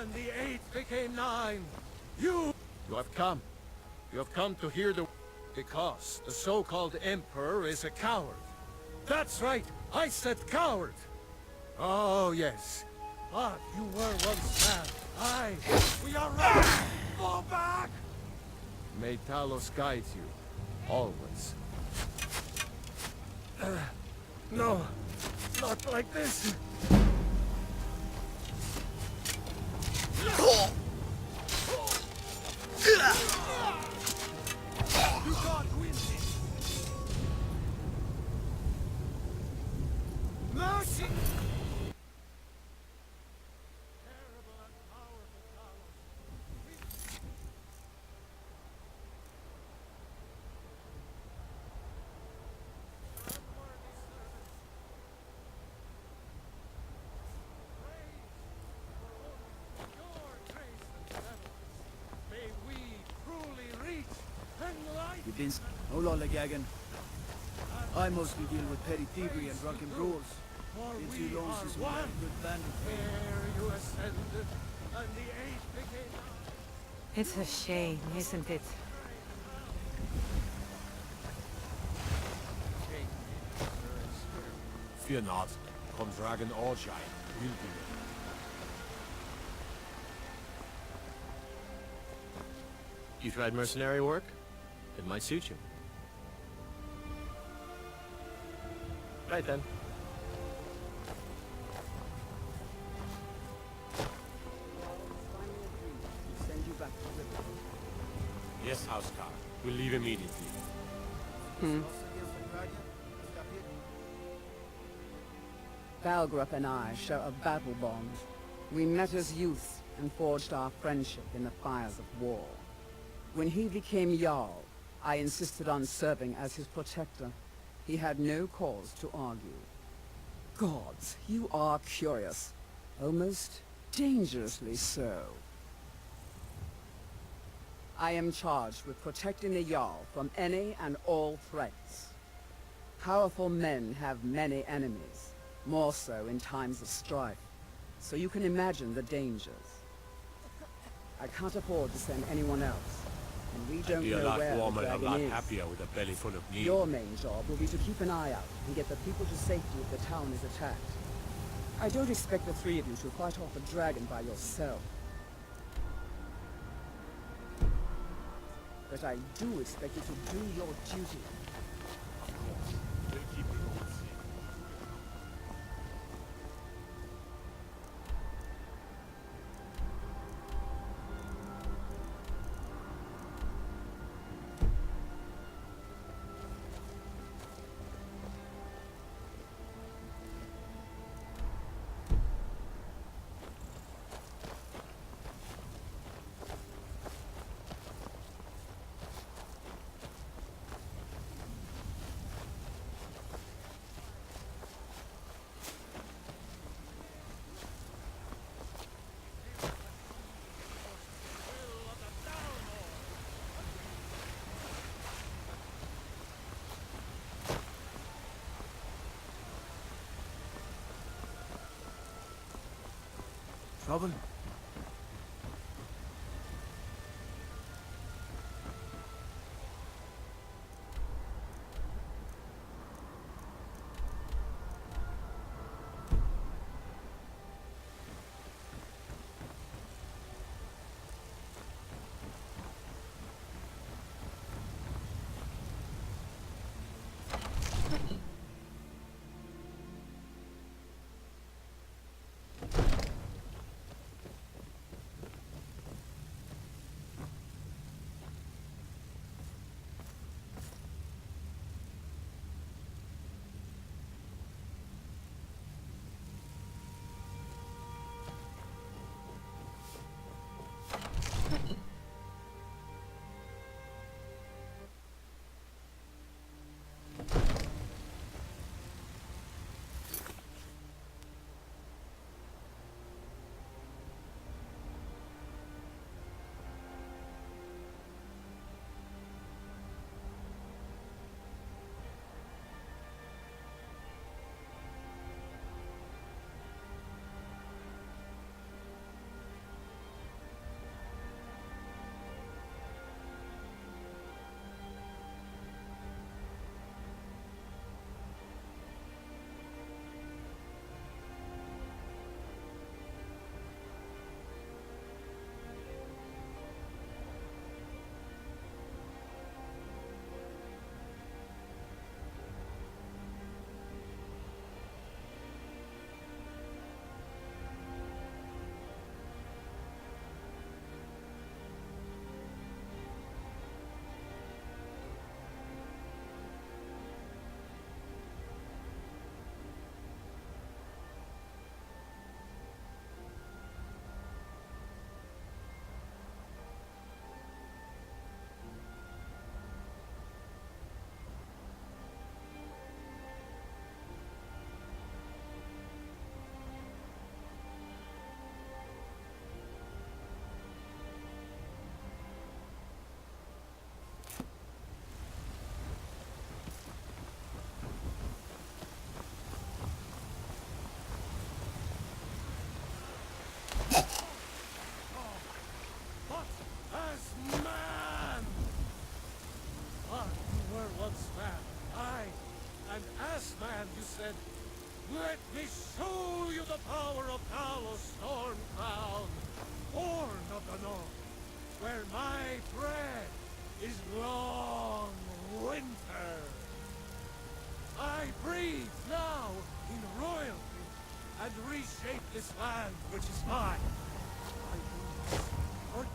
and the 8 became 9. You have come. You have come to hear the... Because the so-called Emperor is a coward. That's right, I said coward. Oh, yes. But you were once man. We are ready. Fall back! May Talos guide you, always. No, not like this. You can't win this. Mercy! You've been... Hold on, Legagan. I mostly deal with petty thievery and drunken brawls. Been too long since we had a good bandit. Where you ascended, and the 8 became 9. It's a shame, isn't it? Fear not. Come dragon or giant, we'll be ready. You tried mercenary work? It might suit you. Right then. Send you back to the river. Yes, Housecar. We'll leave immediately. Valgrup and I share a battle bond. We met as youth and forged our friendship in the fires of war. When he became Jarl, I insisted on serving as his protector. He had no cause to argue. Gods, you are curious. Almost dangerously so. I am charged with protecting the Jarl from any and all threats. Powerful men have many enemies, more so in times of strife, so you can imagine the dangers. I can't afford to send anyone else. And we don't Be a know lot where warmer the and a dragon lot is. happier with a belly full of meat. Your main job will be to keep an eye out and get the people to safety if the town is attacked. I don't expect the three of you to fight off a dragon by yourself. But I do expect you to do your duty. We'll keep you all safe. Trouble? were once man. Aye. And as man you said, let me show you the power of Talos Stormcrown, born of the North, where my bread is long winter. I breathe now in royalty and reshape this land which is mine. I do this for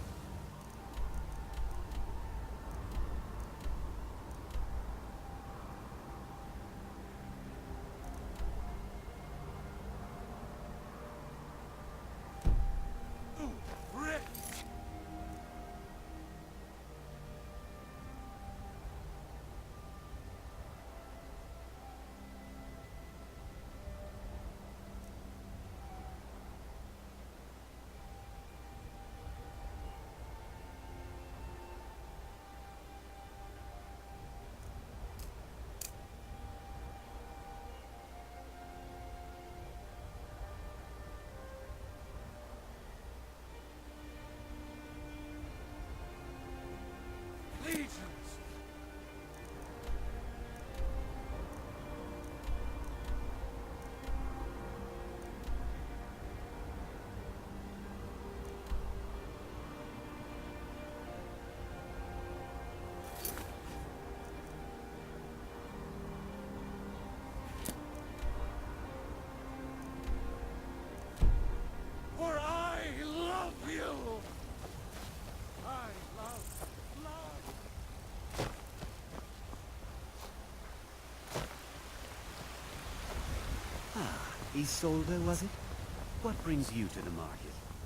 legions. For I love you. I love. Ah, Isolde, was it? What brings you to the market?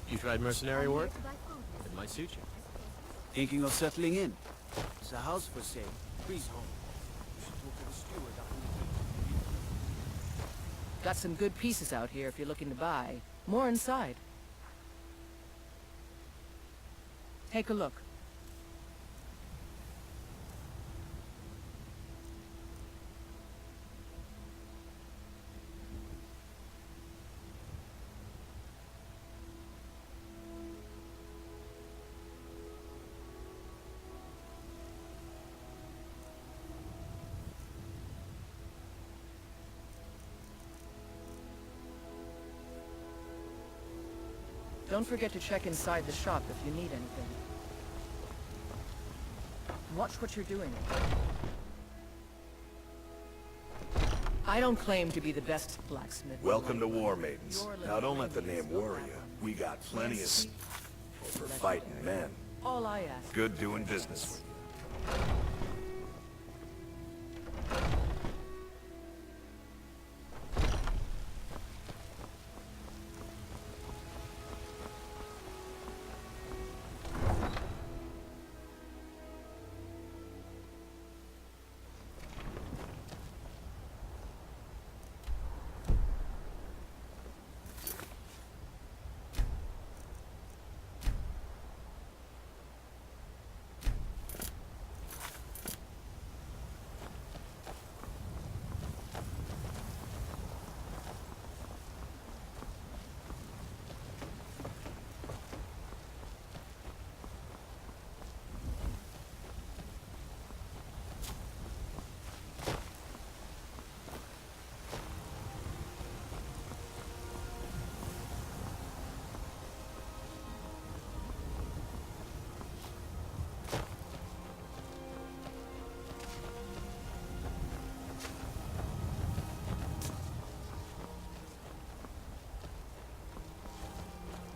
You tried mercenary work? It might suit you. Thinking of settling in? There's a house for sale. Please home. You should talk to the steward up in the keep. Got some good pieces out here if you're looking to buy. More inside. Take a look. Don't forget to check inside the shop if you need anything. Watch what you're doing. I don't claim to be the best blacksmith. Welcome to War Maidens. Now don't let the name worry you. We got plenty of for fighting men. All I ask. Good doing business with you.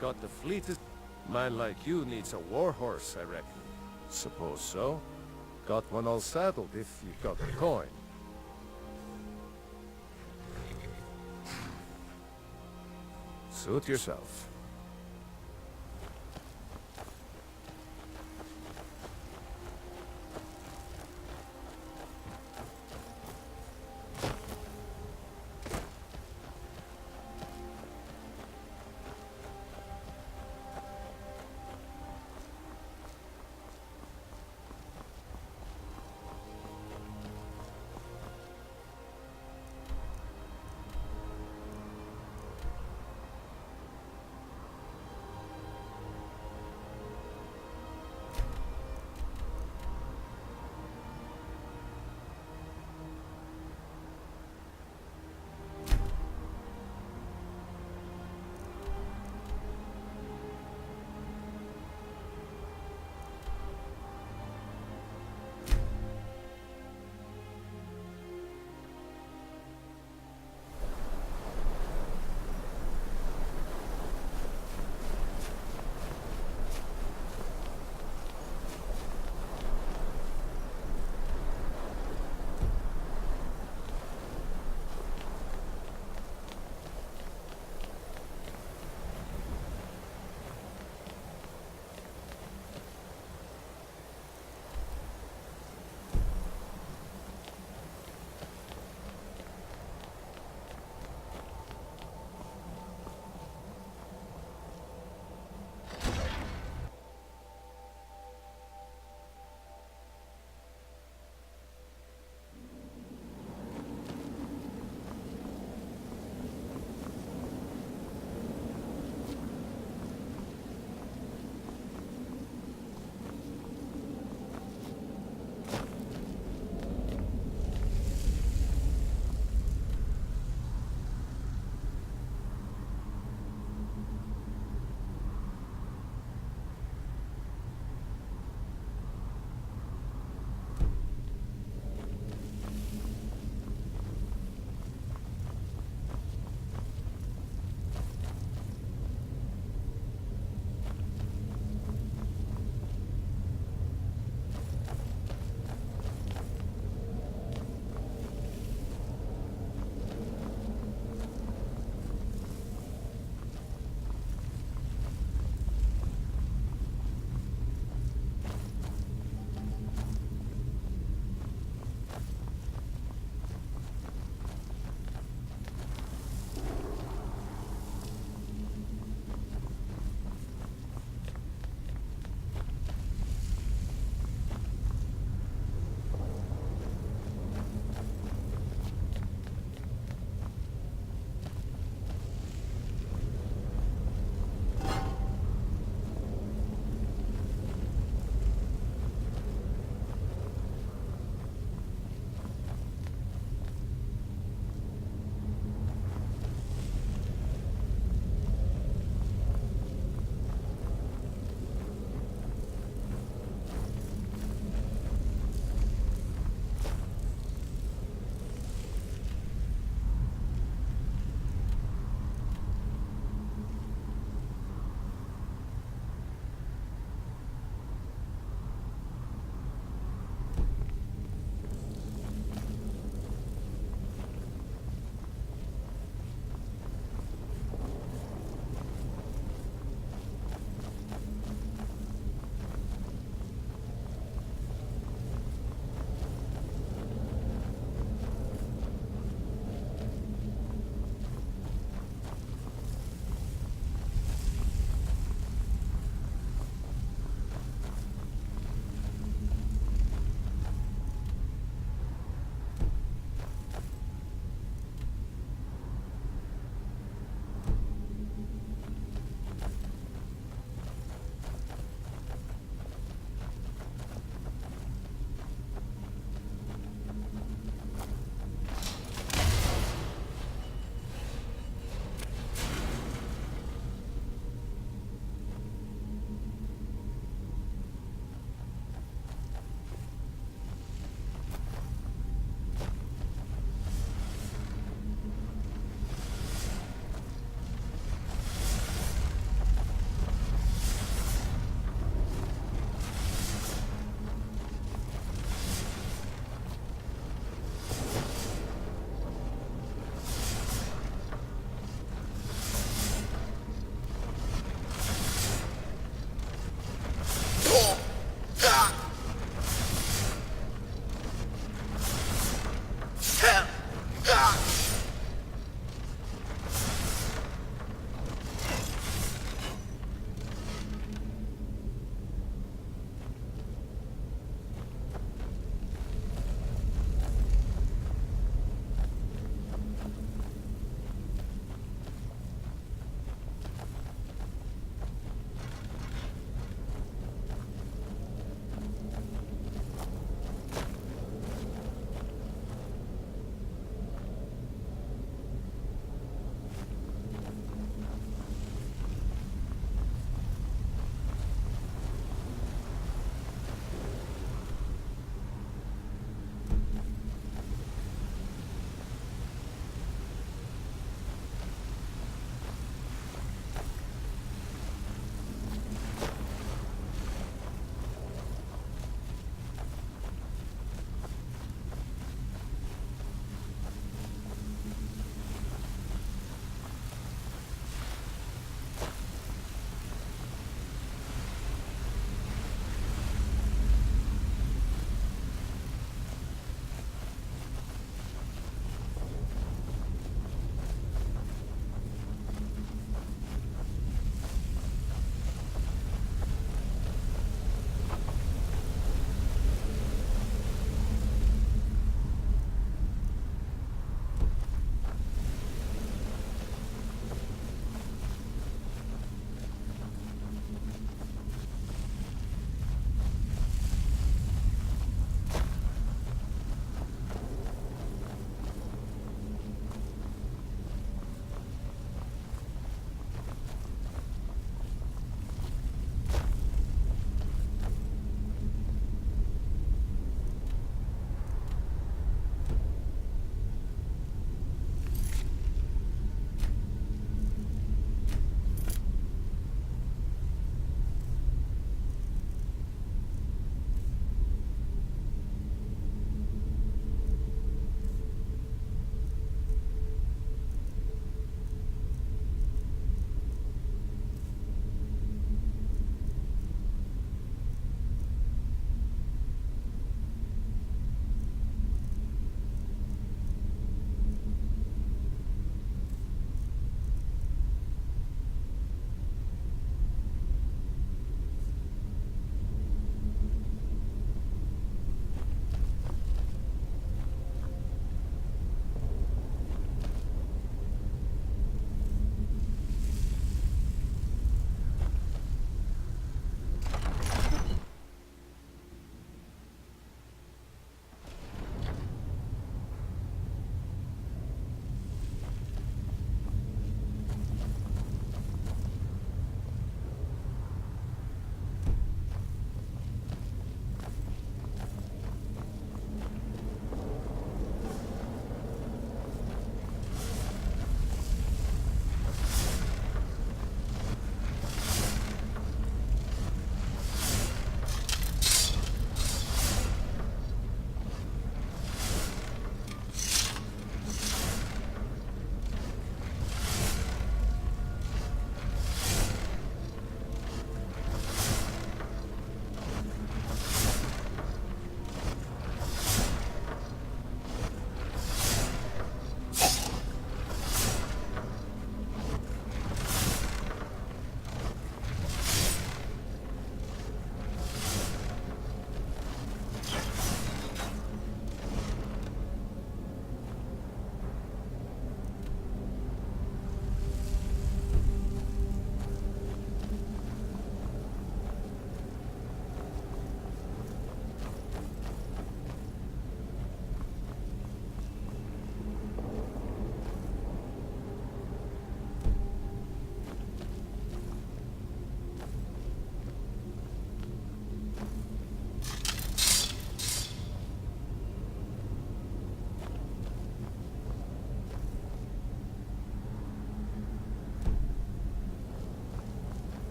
Got the fleetest... Man like you needs a war horse, I reckon. Suppose so. Got one all saddled if you got the coin. Suit yourself.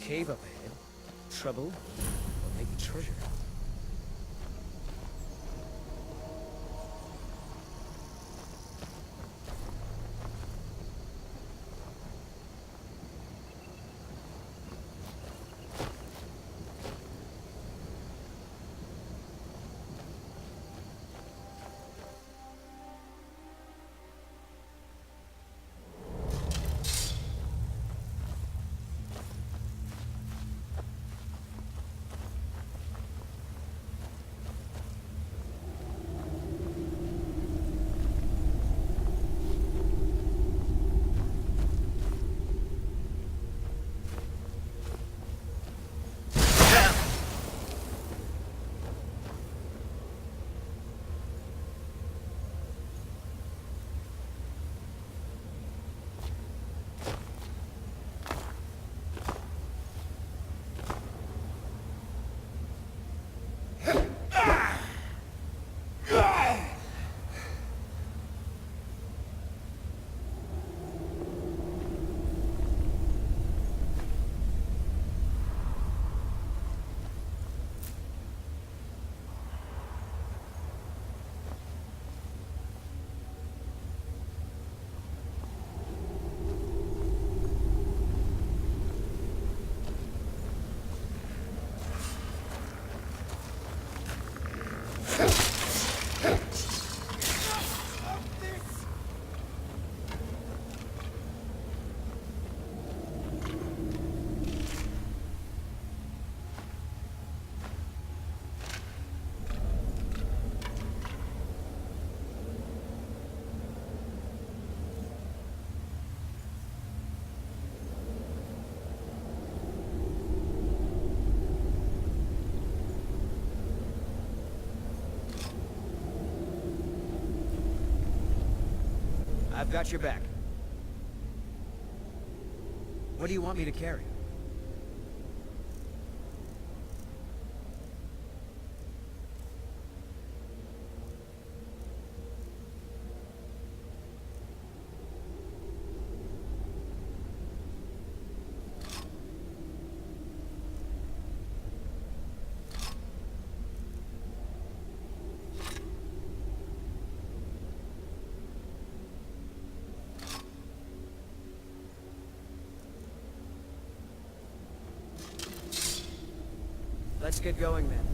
cave up ahead. Trouble, or maybe treasure. I've got your back. What do you want me to carry? Let's get going then.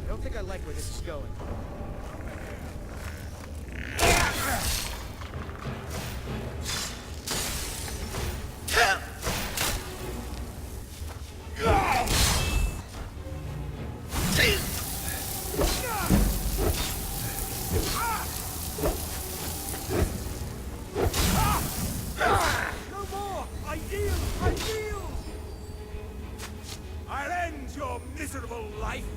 I don't think I like where this is going. No more! I yield! I yield! I'll end your miserable life!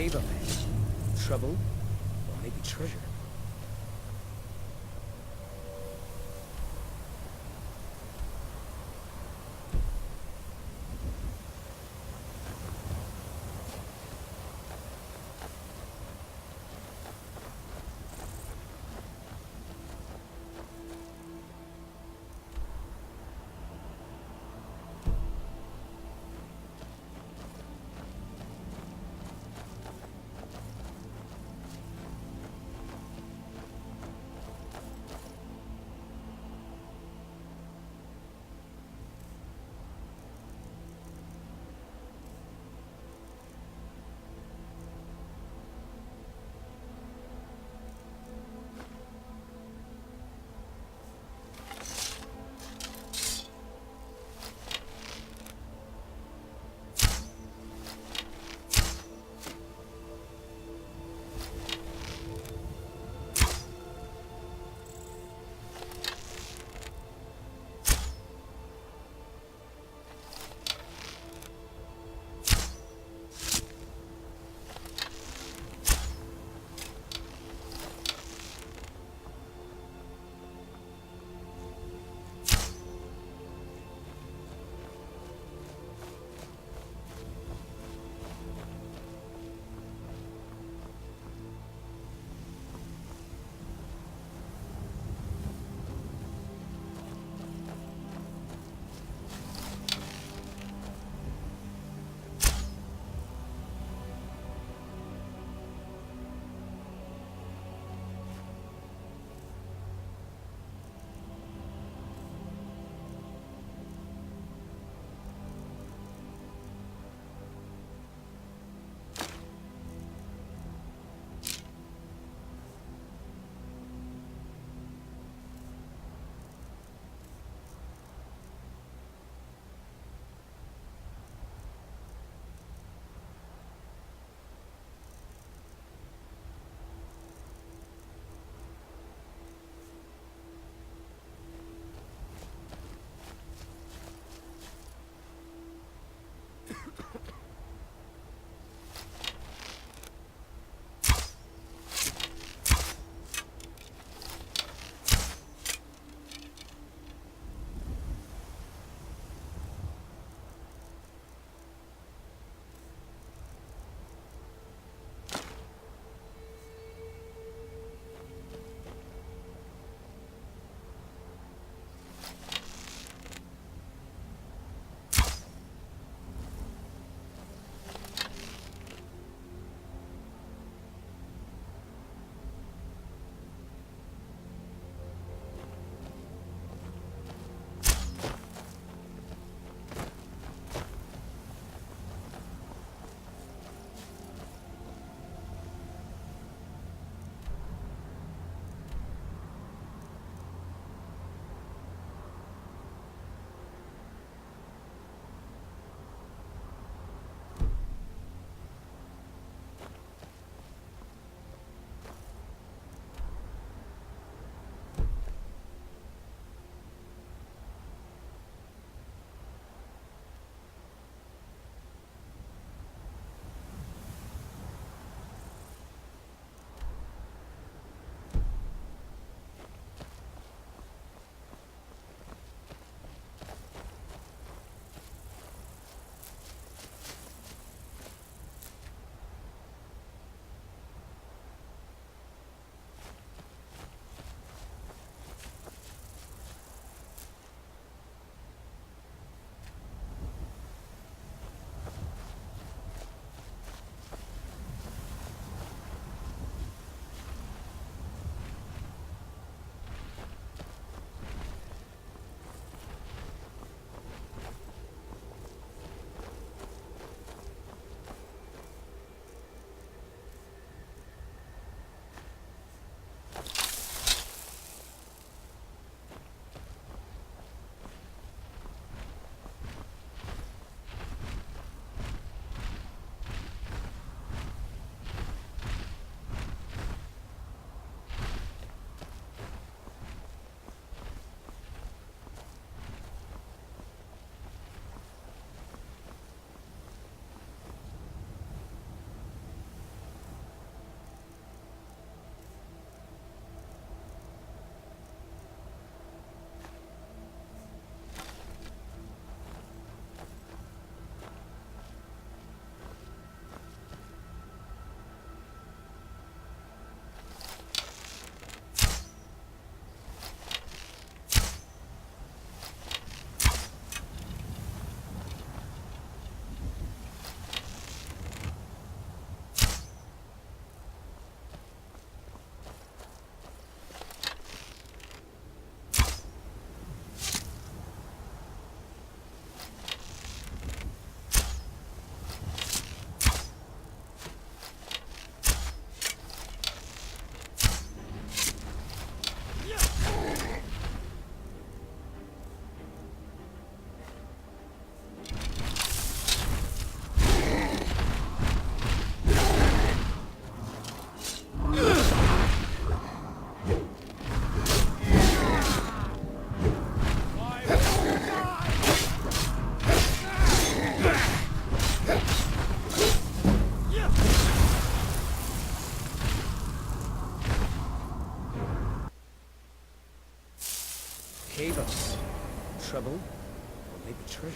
save a man? Trouble? Or maybe treasure? cave of trouble, or maybe treasure.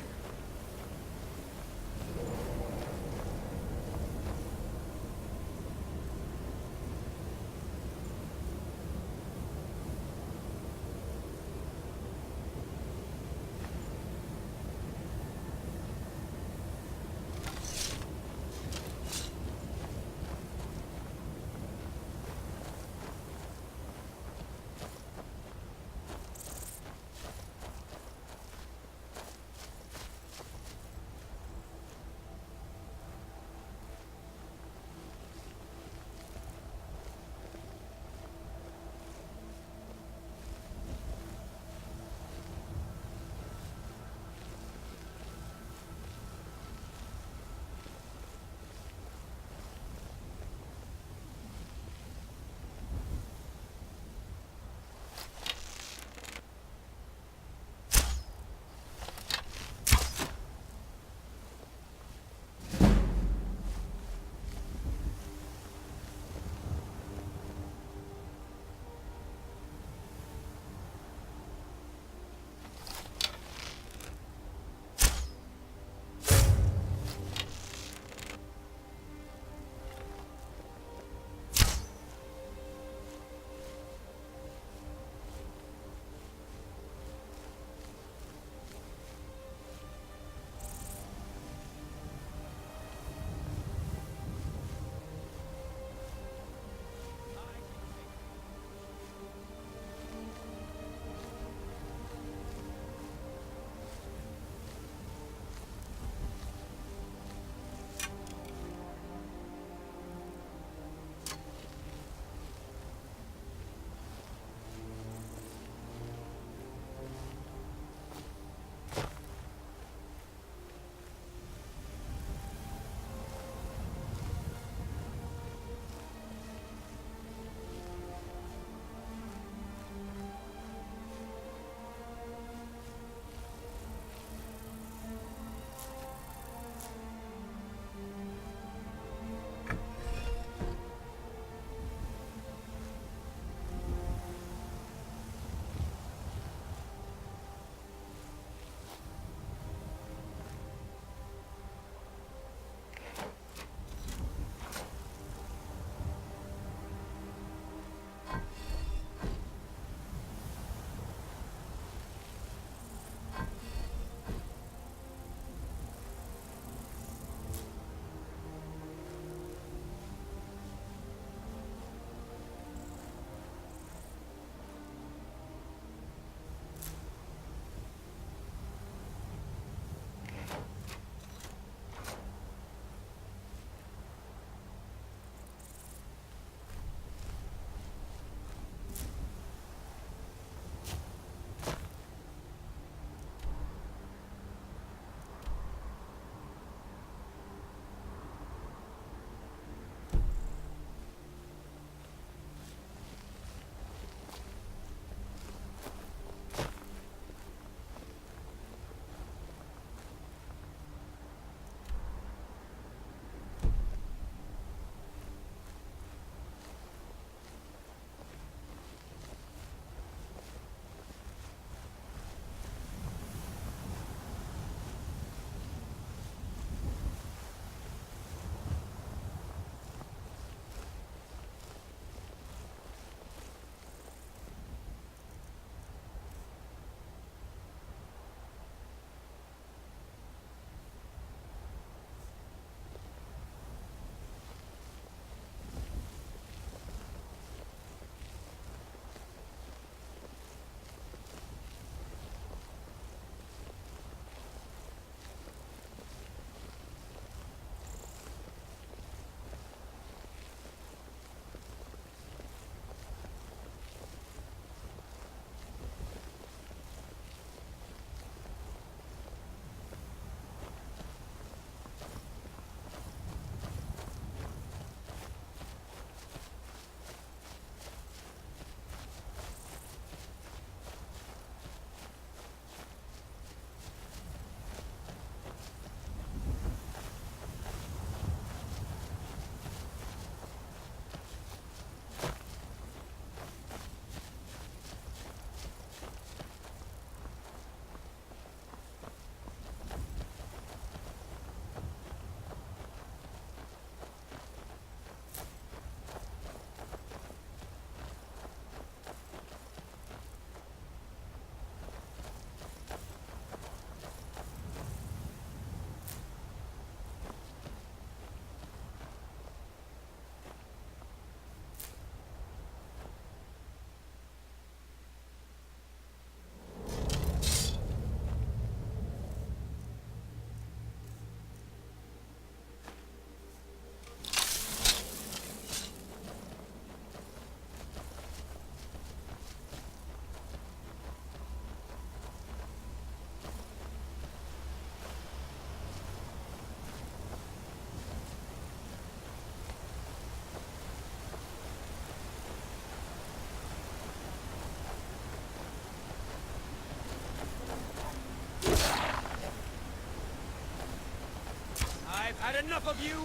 enough of you?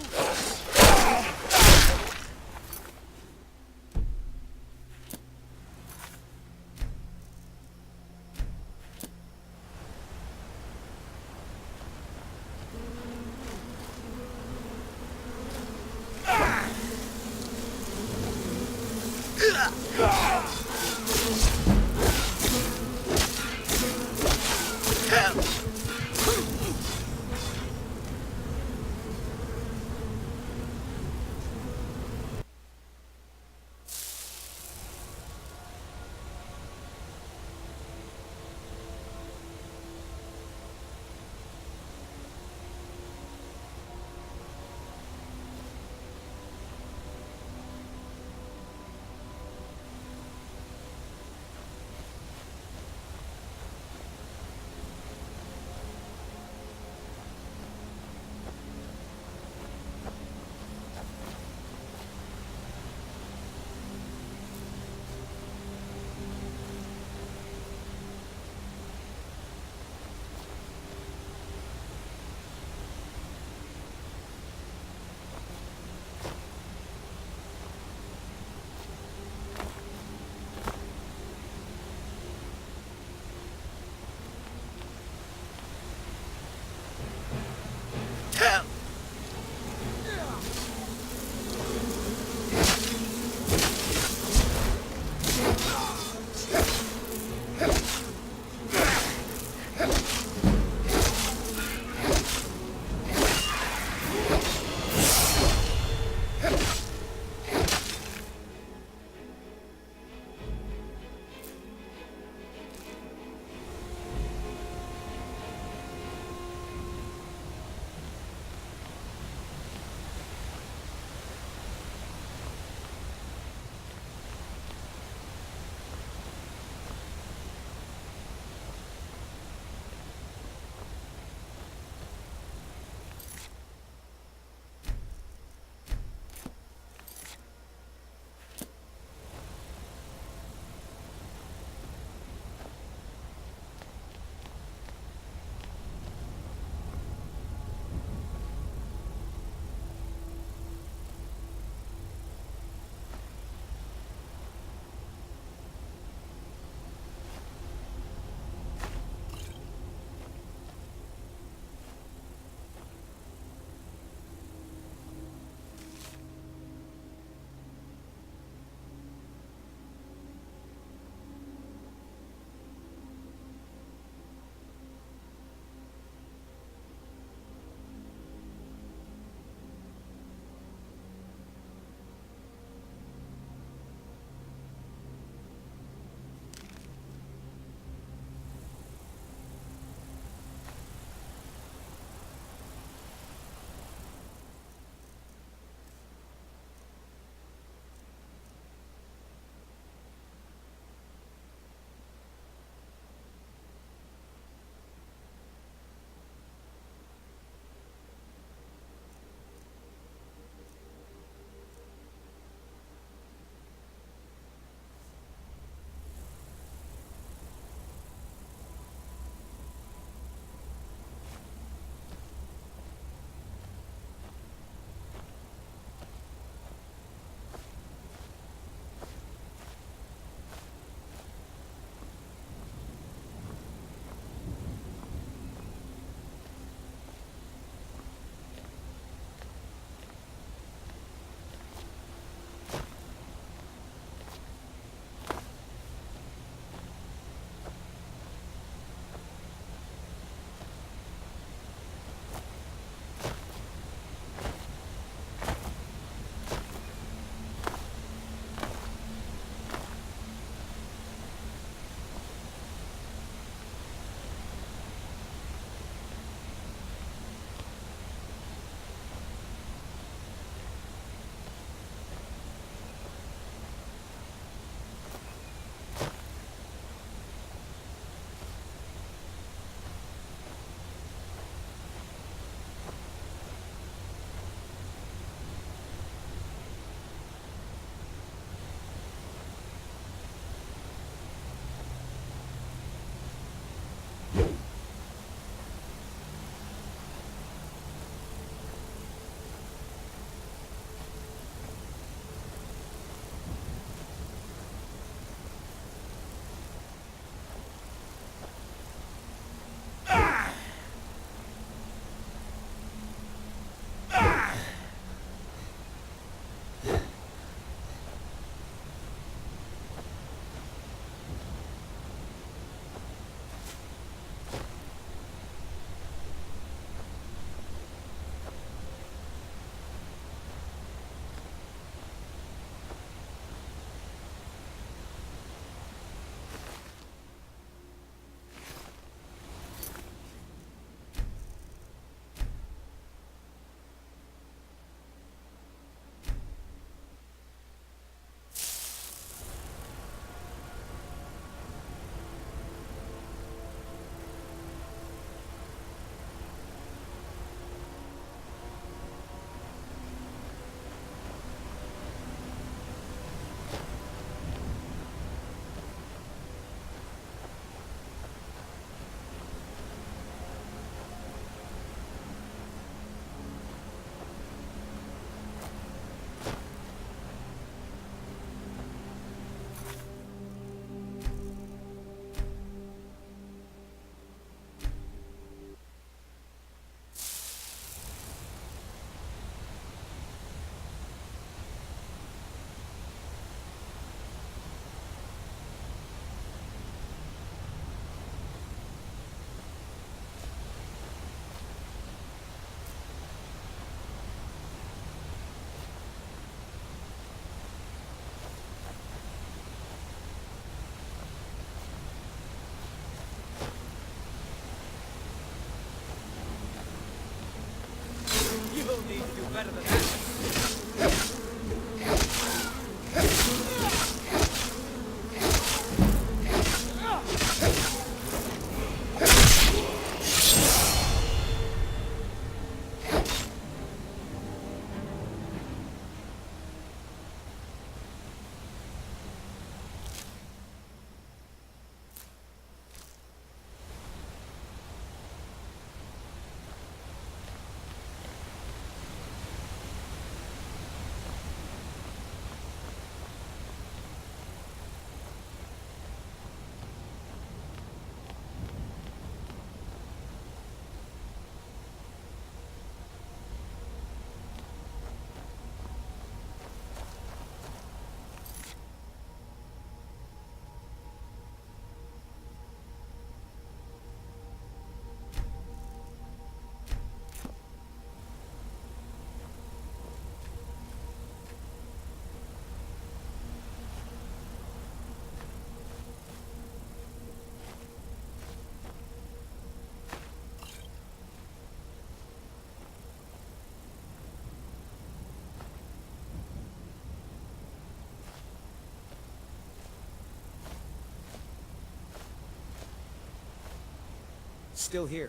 still here.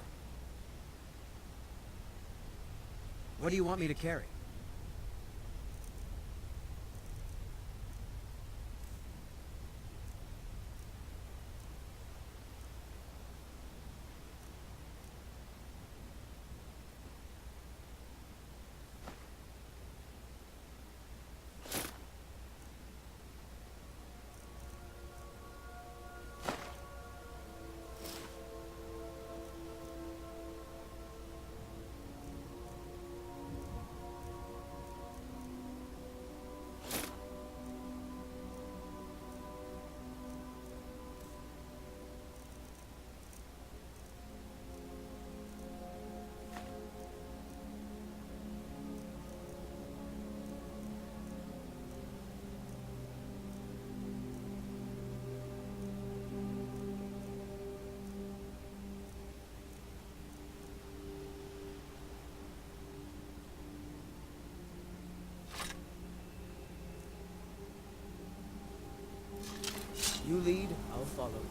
What do you want me to carry? You lead, I'll follow.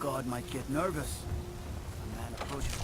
guard might get nervous. A man approaches.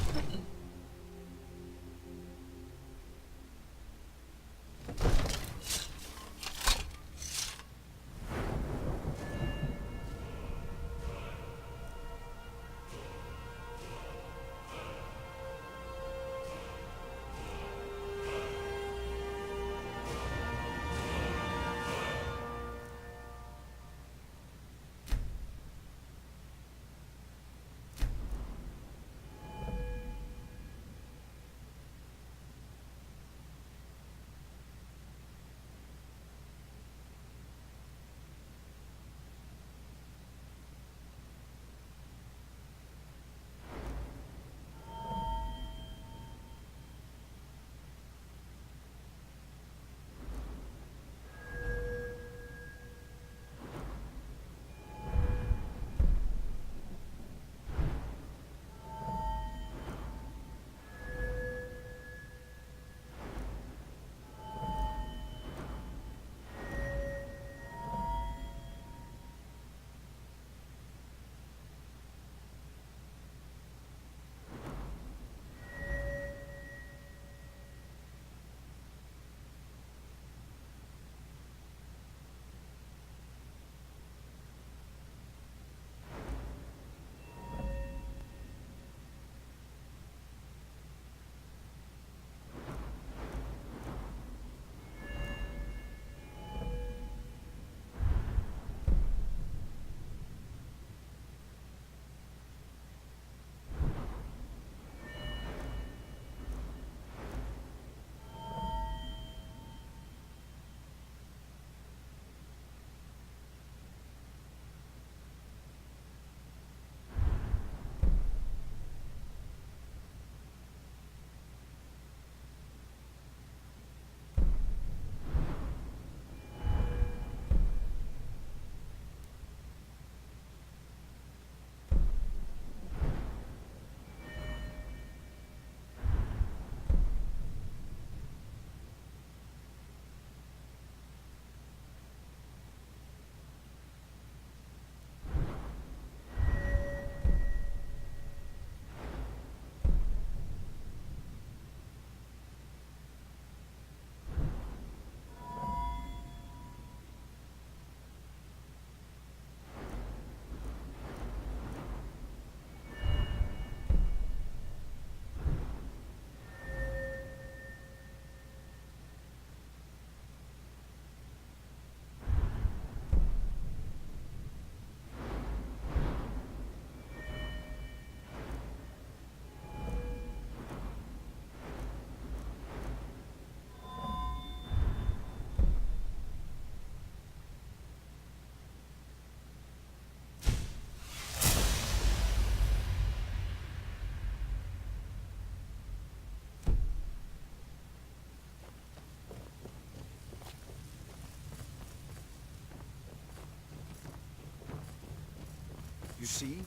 You see?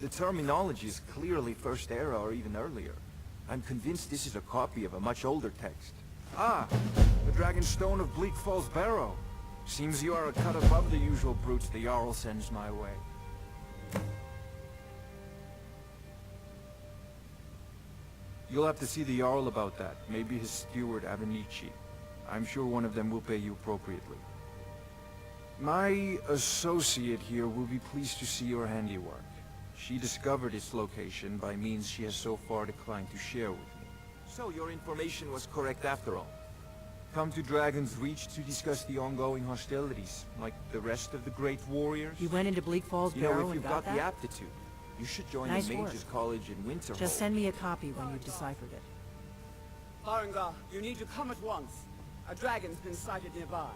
The terminology is clearly First Era or even earlier. I'm convinced this is a copy of a much older text. Ah! The Dragonstone of Bleak Falls Barrow. Seems you are a cut above the usual brutes the Jarl sends my way. You'll have to see the Jarl about that. Maybe his steward, Avenici. I'm sure one of them will pay you appropriately. My associate here will be pleased to see your handiwork. She discovered its location by means she has so far declined to share with me. So your information was correct after all. Come to Dragon's Reach to discuss the ongoing hostilities, like the rest of the great warriors. You went into Bleak Falls Barrow if you've and got the that? aptitude, you should join Nice the work. Mages College in Winterhold. Just send me a copy when you've deciphered it. Farengar, you need to come at once. A dragon's been sighted nearby.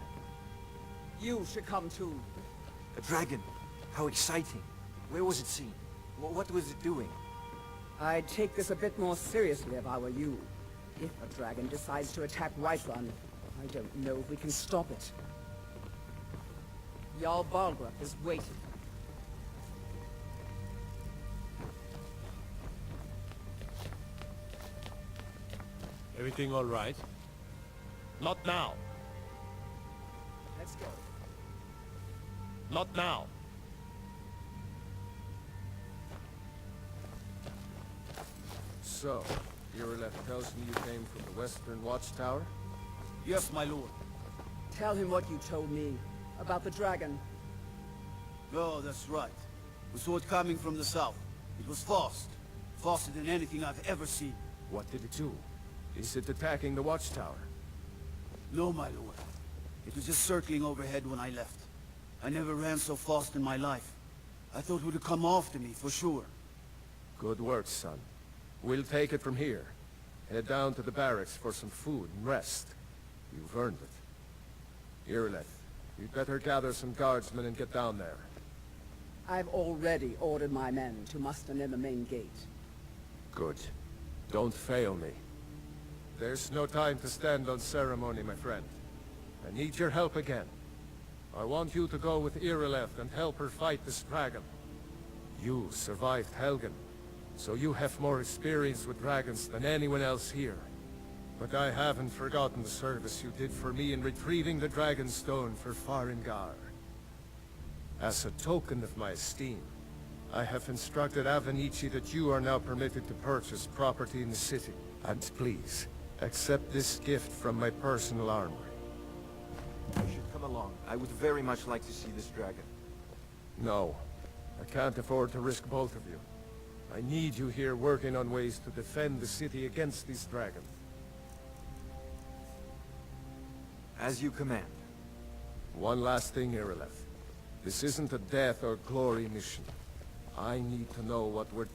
You should come too. A dragon? How exciting. Where was it seen? What was it doing? I'd take this a bit more seriously if I were you. If a dragon decides to attack Whiterun, I don't know if we can stop it. Jarl Balgrup is waiting. Everything all right? Not now. Let's go. Not now. So, Irileth tells me you came from the Western Watchtower? Yes, my lord. Tell him what you told me about the dragon. Oh, that's right. We saw it coming from the south. It was fast. Faster than anything I've ever seen. What did it do? Is it attacking the Watchtower? No, my lord. It was just circling overhead when I left. I never ran so fast in my life. I thought it would come after me, for sure. Good work, son. We'll take it from here. Head down to the barracks for some food and rest. You've earned it. Irileth, you'd better gather some guardsmen and get down there. I've already ordered my men to muster near the main gate. Good. Don't fail me. There's no time to stand on ceremony, my friend. I need your help again. I want you to go with Irileth and help her fight this dragon. You survived Helgen, so you have more experience with dragons than anyone else here. But I haven't forgotten the service you did for me in retrieving the Dragon Stone for Farengar. As a token of my esteem, I have instructed Avenici that you are now permitted to purchase property in the city. And please, accept this gift from my personal armor. I should come along. I would very much like to see this dragon. No, I can't afford to risk both of you. I need you here working on ways to defend the city against these dragons. As you command. One last thing, Irileth. This isn't a death or glory mission. I need to know what we're...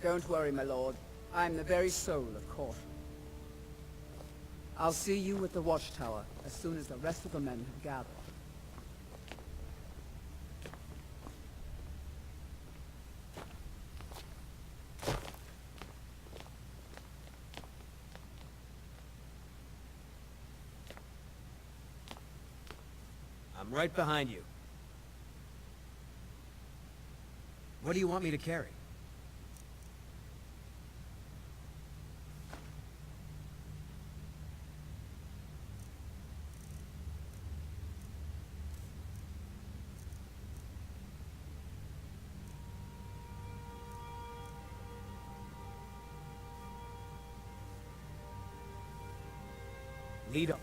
Don't worry, my lord. I'm the very soul of caution. I'll see you at the watchtower as soon as the rest of the men have gathered. I'm right behind you. What do you want me to carry? Lead up.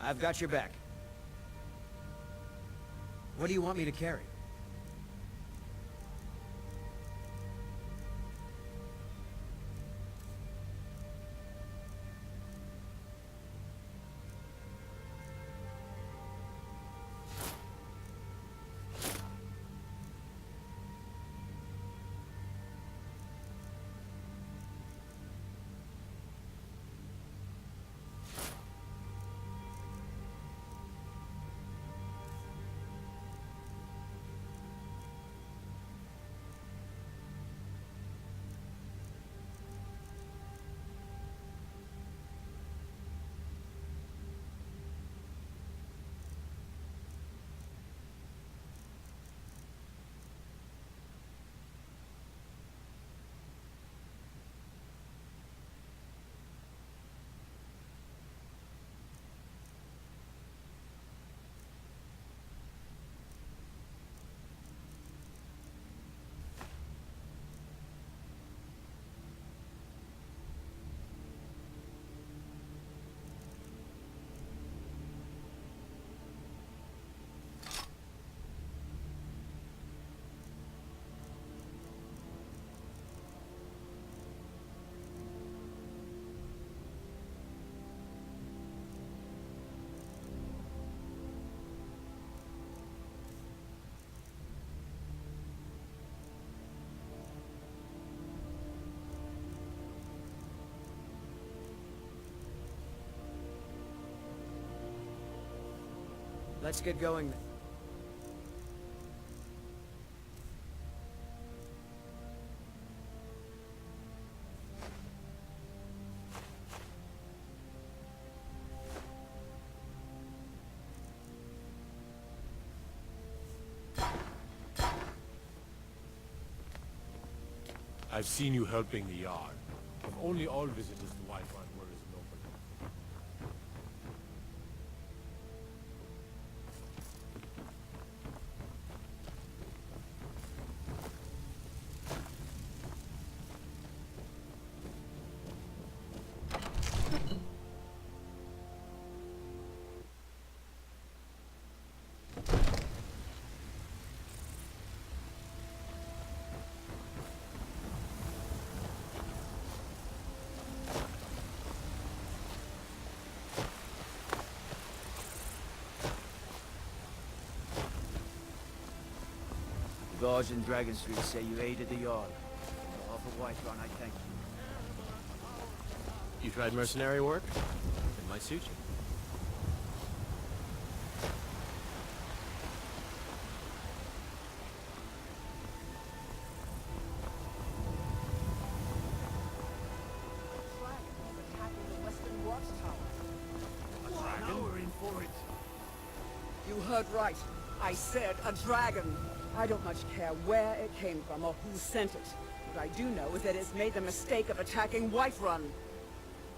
I've got your back. What do you want me to carry? Let's get going then. I've seen you helping the yard. If only all visitors to Whiterun were as noble. The guards in Dragon Street say you aided the Yard. On behalf of Whiterun, I thank you. You tried mercenary work? It might suit you. You heard right. I said a dragon. I don't much care where it came from or who sent it. What I do know is that it's made the mistake of attacking Whiterun.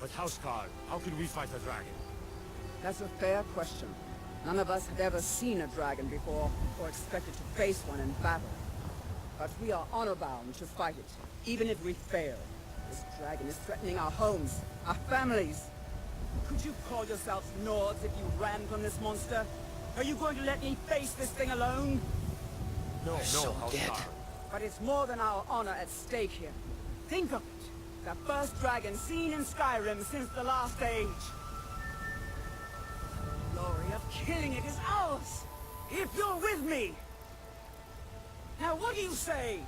But Houseguard, how can we fight a dragon? That's a fair question. None of us had ever seen a dragon before, or expected to face one in battle. But we are honor-bound to fight it, even if we fail. This dragon is threatening our homes, our families. Could you call yourselves Nords if you ran from this monster? Are you going to let me face this thing alone? No, Houseguard. But it's more than our honor at stake here. Think of it. The first dragon seen in Skyrim since the last age. The glory of killing it is ours, if you're with me. Now what do you say?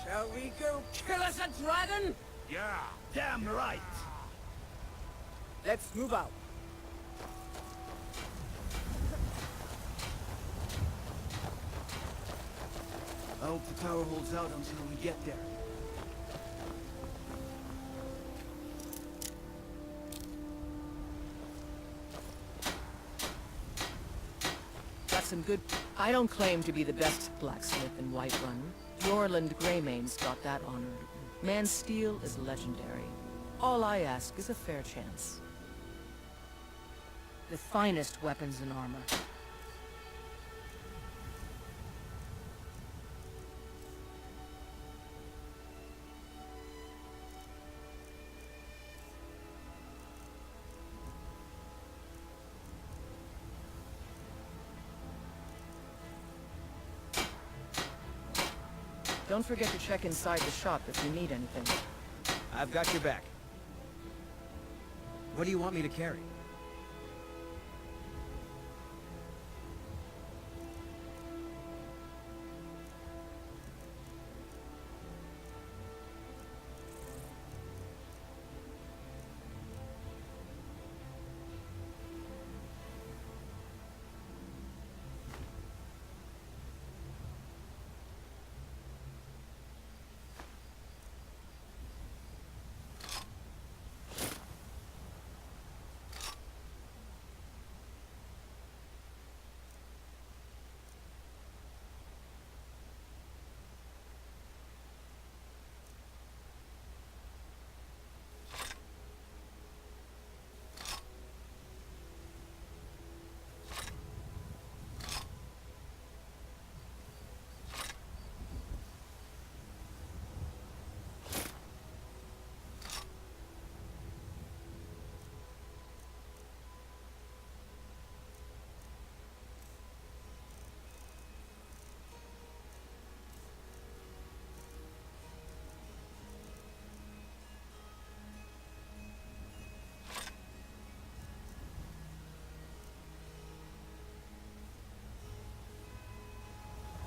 Shall we go kill us a dragon? Yeah. Damn right. Let's move out. I hope the tower holds out until we get there. Got some good... I don't claim to be the best blacksmith in Whiterun. Yorland Greymane's got that honored. Man's steel is legendary. All I ask is a fair chance. The finest weapons and armor. Don't forget to check inside the shop if you need anything. I've got your back. What do you want me to carry?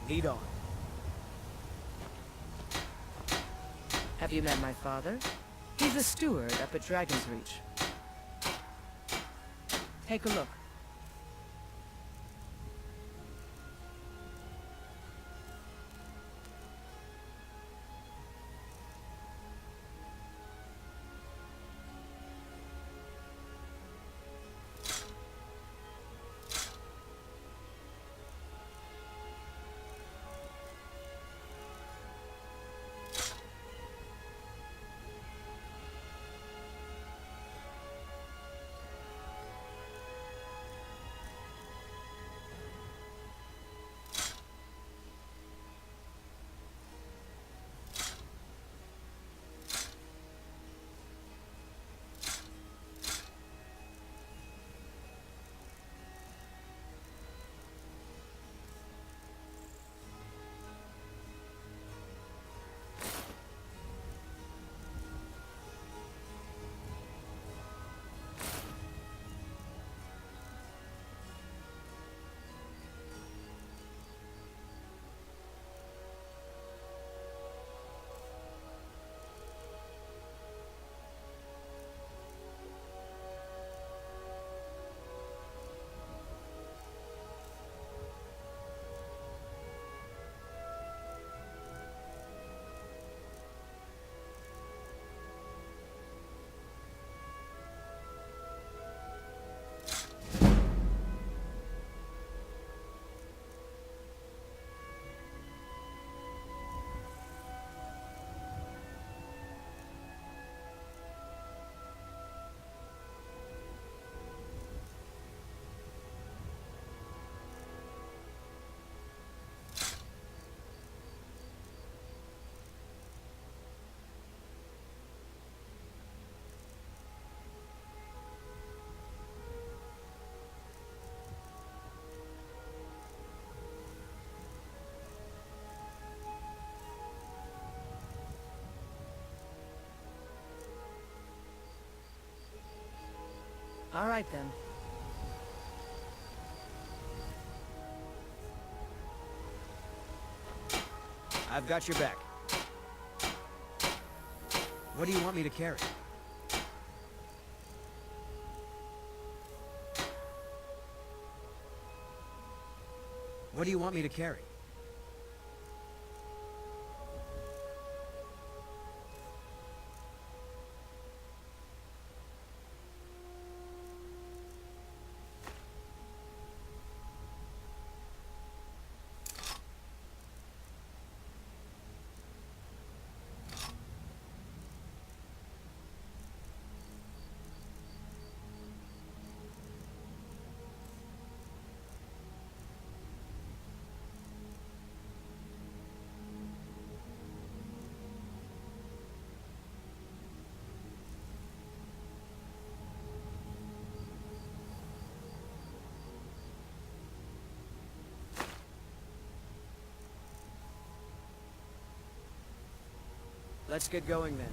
Lead on. Have you met my father? He's a steward up at Dragon's Reach. Take a look. All right, then. I've got your back. What do you want me to carry? What do you want me to carry? Let's get going then.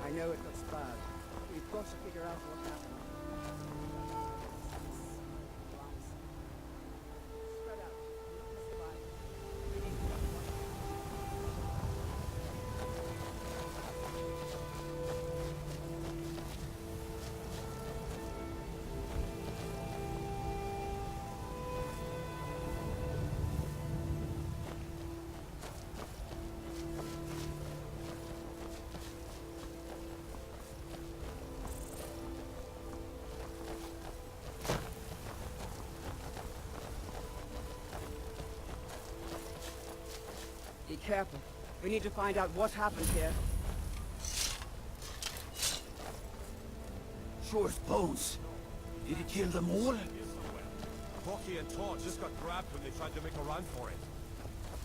I know it looks bad. We've got to figure out what happened. Spread out. Be careful. We need to find out what happened here. Sure as bones. Did he kill them all? Bucky and Todd just got grabbed when they tried to make a run for it.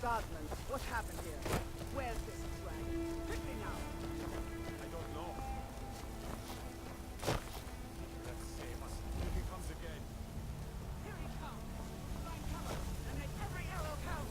Badland, what happened here? Where's this dragon? Quickly now! I don't know. Let's save us. If he comes again. Here he comes! Find cover and make every arrow count!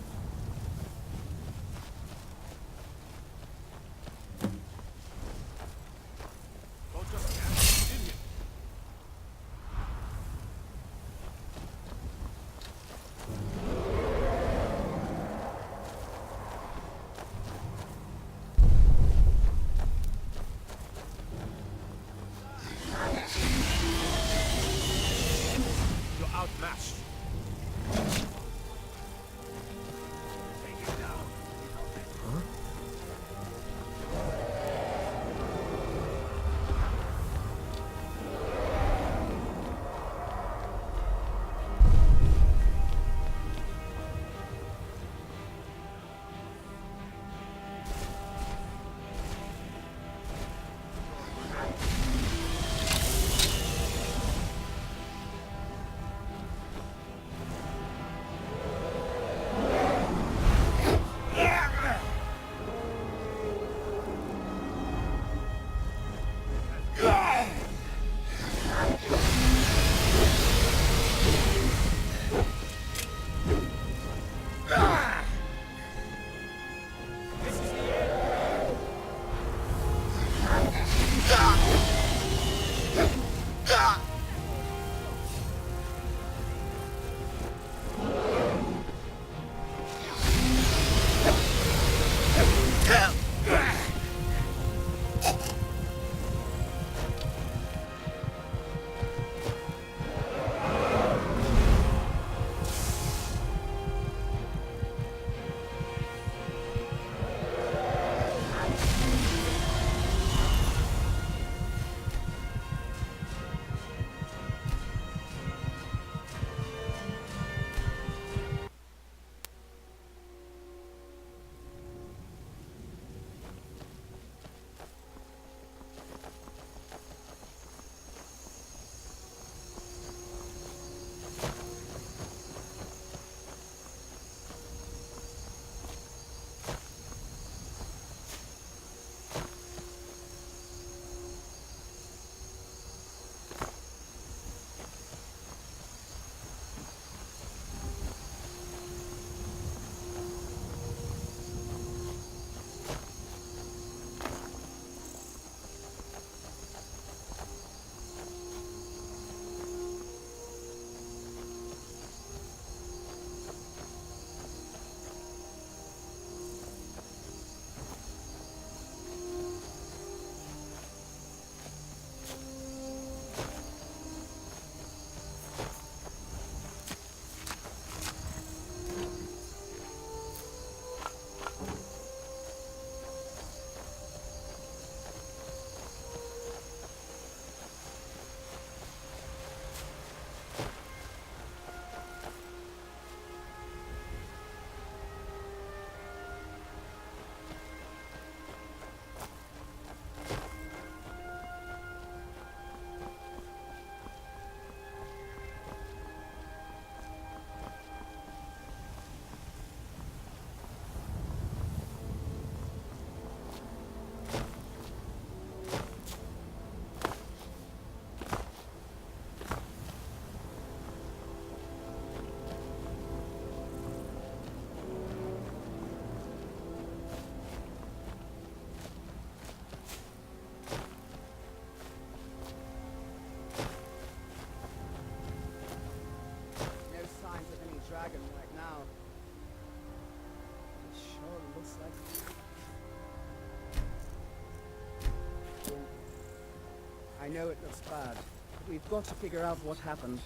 I know it looks bad, but we've got to figure out what happened.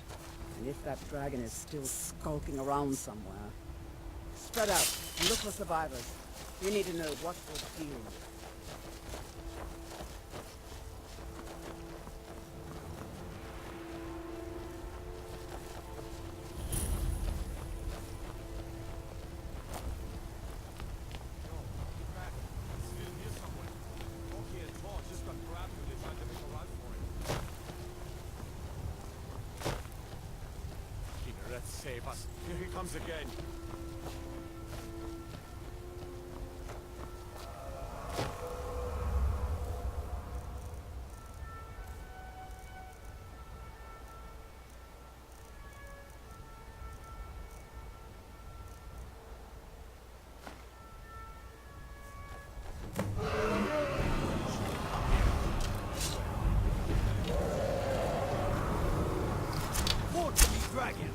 And if that dragon is still skulking around somewhere. Spread out and look for survivors. We need to know what we're dealing with. Save us. Here he comes again. Dragon!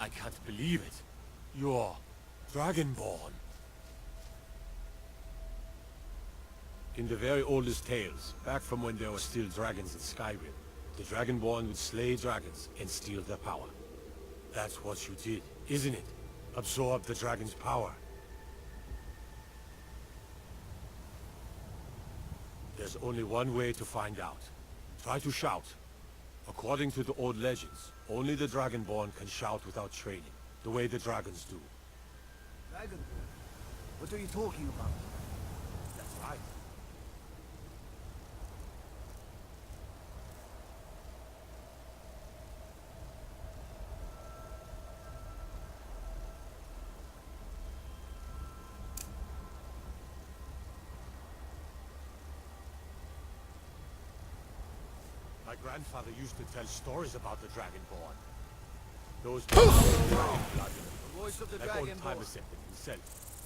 I can't believe it. You're Dragonborn. In the very oldest tales, back from when there were still dragons in Skyrim, the Dragonborn would slay dragons and steal their power. That's what you did, isn't it? Absorb the dragon's power. There's only one way to find out. Try to shout. According to the old legends, only the Dragonborn can shout without training, the way the dragons do. Dragonborn? What are you talking about? That's right. My grandfather used to tell stories about the Dragonborn. Those The voice of the like old Dragonborn. Tiber Septim himself.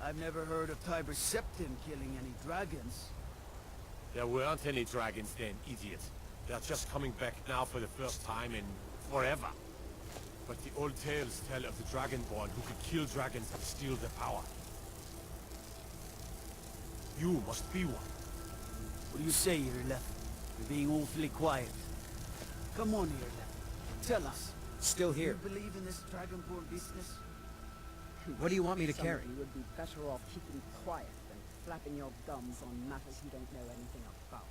I've never heard of Tiber Septim killing any dragons. There weren't any dragons then, idiot. They're just coming back now for the first time in forever. But the old tales tell of the Dragonborn who could kill dragons and steal their power. You must be one. What do you say, Irlef? You're being awfully quiet. Come on, Irlef. Tell us. Still here. Do you believe in this Dragonborn business? What do you want me to Some carry? of you would be better off keeping quiet than flapping your gums on matters you don't know anything about.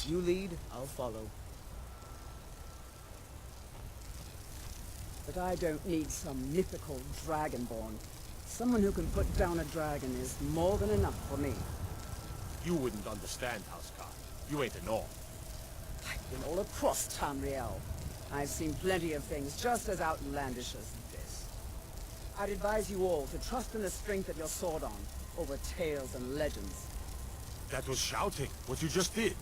You lead, I'll follow. But I don't need some mythical dragonborn. Someone who can put down a dragon is more than enough for me. You wouldn't understand, Housecar. You ain't a North. I've been all across Tamriel. I've seen plenty of things just as outlandish as this. I'd advise you all to trust in the strength of your sword arm over tales and legends. That was shouting, what you just did.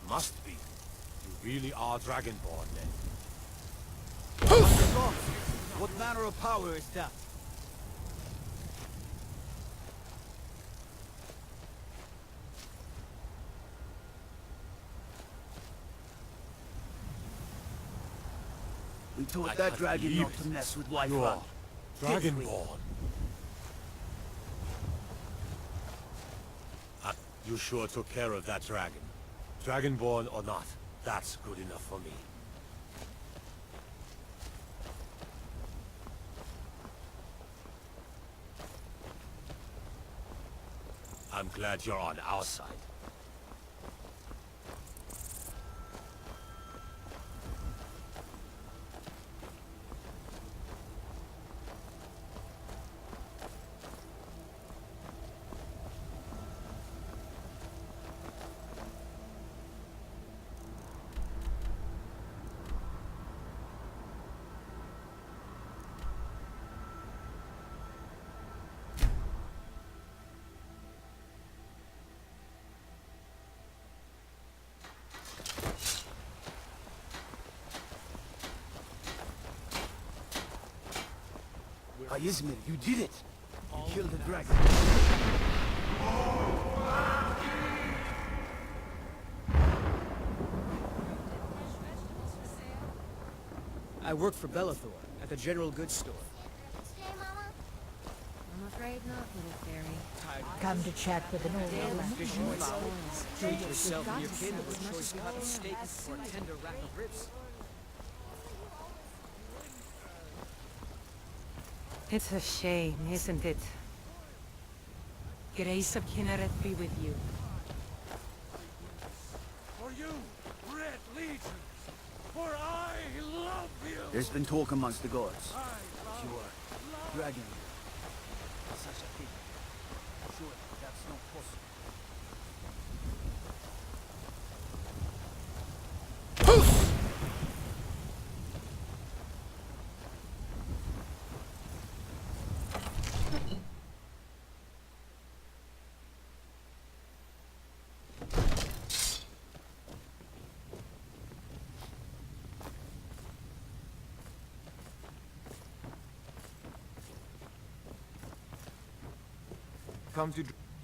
Must be. You really are Dragonborn, then. What manner of power is that? We taught that dragon not to mess with White Rock. Dragonborn. You sure took care of that dragon. Dragonborn or not, that's good enough for me. I'm glad you're on our side. Izmir, you did it! You killed the dragon. I work for Bellathor at the general goods store. I'm afraid not, little fairy. Come to chat with an old Daily woman. fishing with owls. Treat yourself Got and your to kid sell with as a much choice as cut of we steak can. or a tender rack of ribs. It's a shame, isn't it? Grace of Kinneret be with you. For you, Red Legion, for I love you. There's been talk amongst the gods. Sure. Dragon. Such a thing. Sure, that's not possible.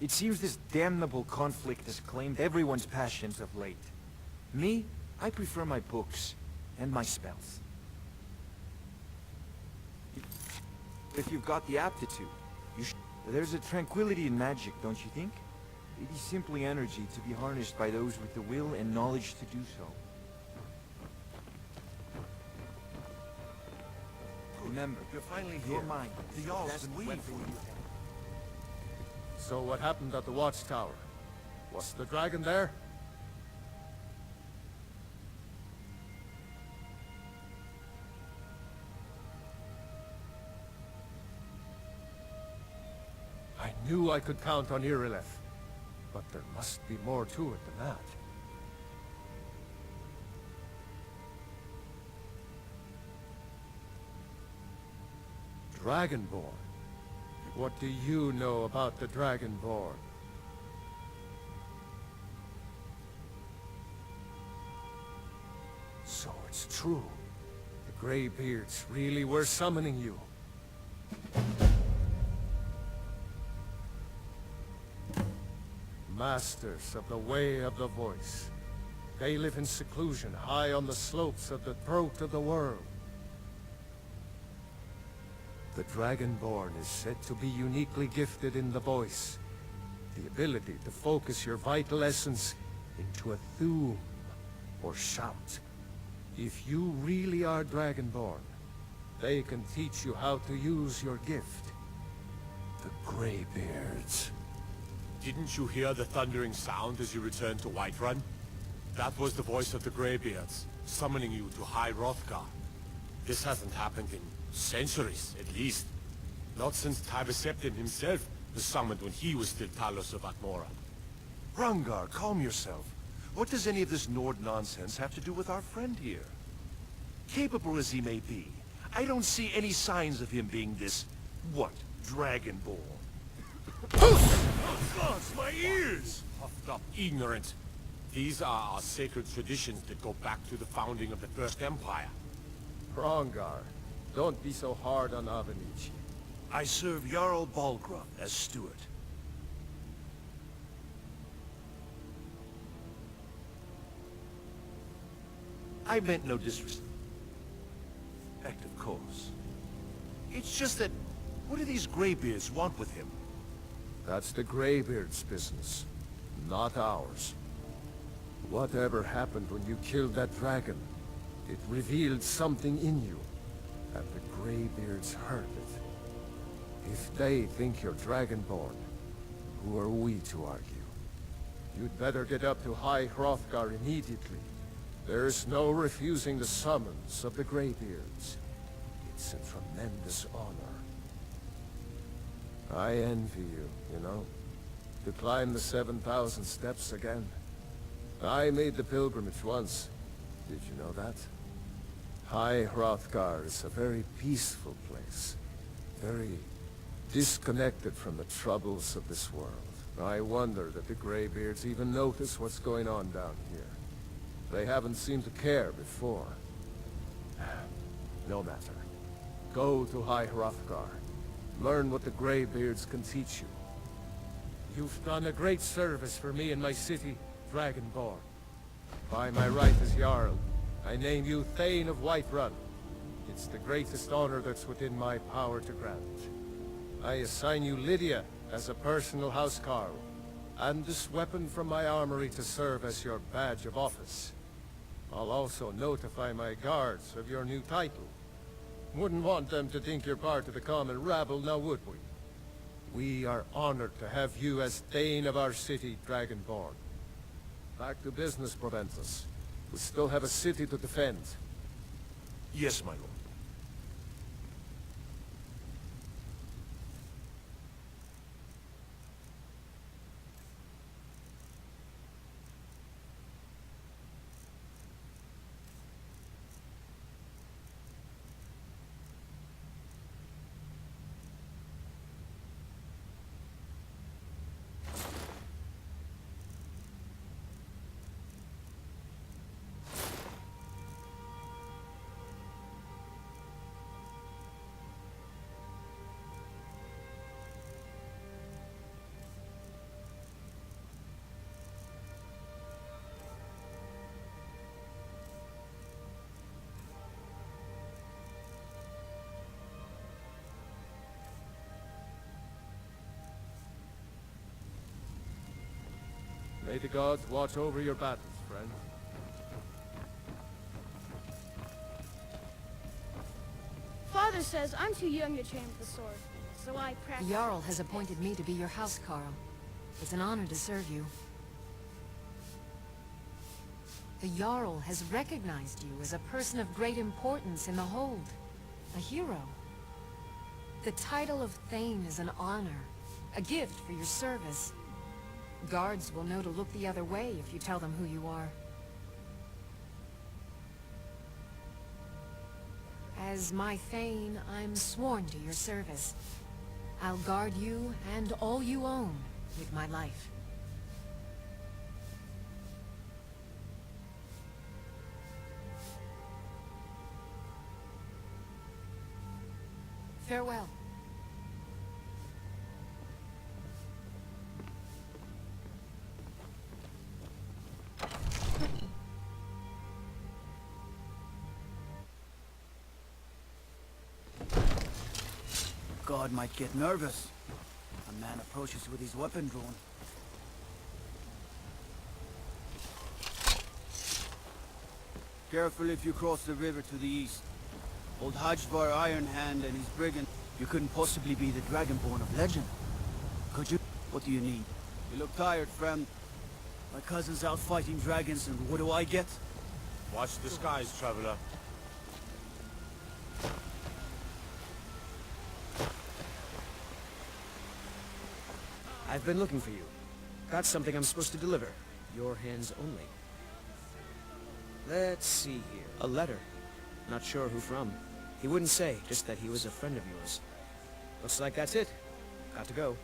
It seems this damnable conflict has claimed everyone's passions of late. Me, I prefer my books and my spells. If you've got the aptitude, there's a tranquility in magic, don't you think? It is simply energy to be harnessed by those with the will and knowledge to do so. Remember, You're finally your here. mind. The Jarl's been waiting for you. So what happened at the watchtower? Was the dragon there? I knew I could count on Irileth, but there must be more to it than that. Dragonborn? What do you know about the Dragonborn? So it's true. The Greybeards really were summoning you. Masters of the Way of the Voice. They live in seclusion high on the slopes of the throat of the world. The Dragonborn is said to be uniquely gifted in the voice. The ability to focus your vital essence into a thum, or shout. If you really are Dragonborn, they can teach you how to use your gift. The Greybeards. Didn't you hear the thundering sound as you returned to Whiterun? That was the voice of the Greybeards, summoning you to High Hrothgar. This hasn't happened in centuries, at least. Not since Tybeseptin himself was summoned when he was still Talos of Atmora. Hrongar, calm yourself. What does any of this Nord nonsense have to do with our friend here? Capable as he may be, I don't see any signs of him being this, Dragonborn. Oh gods, my ears! Puffed up ignorant. These are our sacred traditions that go back to the founding of the First Empire. Hrongar, don't be so hard on Avenici. I serve Jarl Balgruuf as steward. I meant no disrespect, of course. It's just that, what do these Greybeards want with him? That's the Greybeard's business, not ours. Whatever happened when you killed that dragon, it revealed something in you, and the Greybeards heard it. If they think you're Dragonborn, who are we to argue? You'd better get up to High Hrothgar immediately. There's no refusing the summons of the Greybeards. It's a tremendous honor. I envy you, you know, to climb the 7,000 steps again. I made the pilgrimage once. Did you know that? High Hrothgar is a very peaceful place. Very disconnected from the troubles of this world. I wonder that the Greybeards even notice what's going on down here. They haven't seemed to care before. No matter. Go to High Hrothgar. Learn what the Greybeards can teach you. You've done a great service for me and my city, Dragonborn. By my right as Jarl, I name you Thane of Whiterun. It's the greatest honor that's within my power to grant. I assign you Lydia as a personal housecarl, and this weapon from my armory to serve as your badge of office. I'll also notify my guards of your new title. Wouldn't want them to think you're part of the common rabble, now would we? We are honored to have you as Thane of our city, Dragonborn. Back to business, Proventus. We still have a city to defend. Yes, my lord. May the gods watch over your battles, friend. Father says I'm too young to train with the sword, so I The practice. Jarl has appointed me to be your housecarl. It's an honor to serve you. The Jarl has recognized you as a person of great importance in the Hold. A hero. The title of Thane is an honor, a gift for your service. Guards will know to look the other way if you tell them who you are. As my Thane, I'm sworn to your service. I'll guard you and all you own with my life. Farewell. God might get nervous. A man approaches with his weapon drawn. Careful if you cross the river to the east. Old Hajvar Ironhand and his brigand. You couldn't possibly be the Dragonborn of legend. Could you? What do you need? You look tired, friend. My cousin's out fighting dragons, and what do I get? Watch the skies, traveler. I've been looking for you. Got something I'm supposed to deliver. Your hands only. Let's see here. A letter. Not sure who from. He wouldn't say, just that he was a friend of yours. Looks like that's it. Got to go.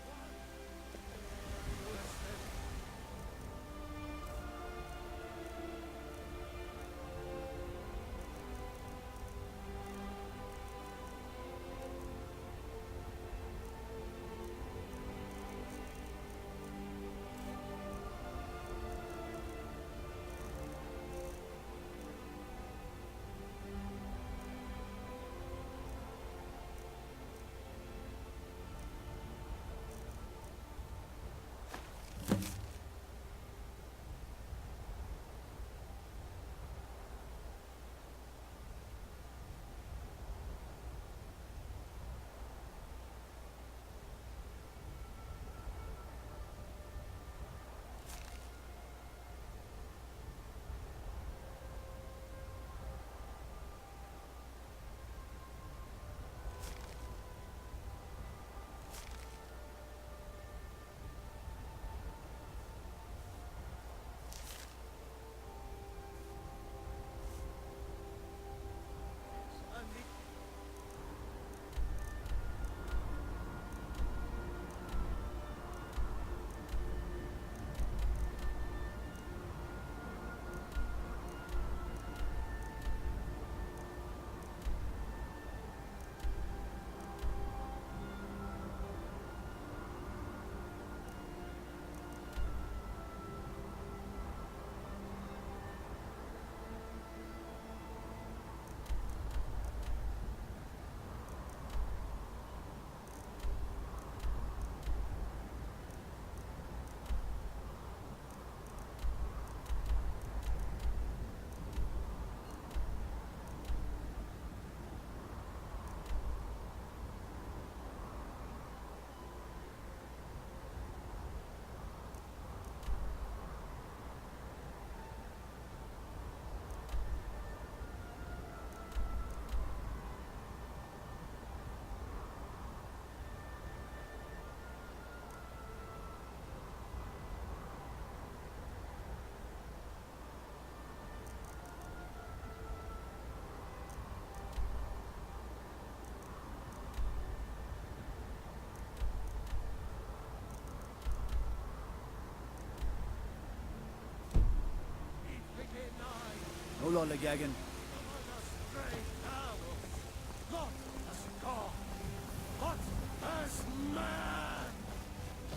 No lollygagging.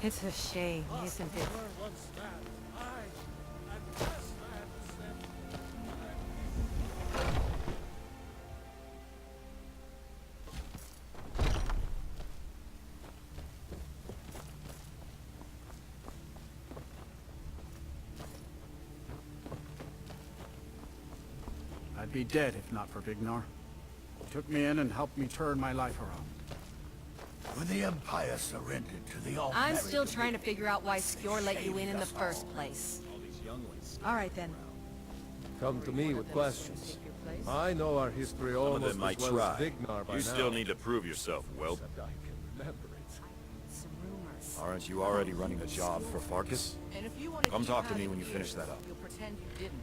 It's a shame, isn't it? I'd be dead if not for Vignar. He took me in and helped me turn my life around. When the Empire surrendered to the all I'm still trying to figure out why Skjor let you in the first place. All right, then. Come to me with questions. I know our history Some of almost them might as well try. as Vignar by You now. still need to prove yourself, Whelp. Except I can remember it. Some rumors. Aren't you already running a job for Farkas? And if you want to Come keep talk to me hiding when you here, finish that up. You'll pretend you didn't.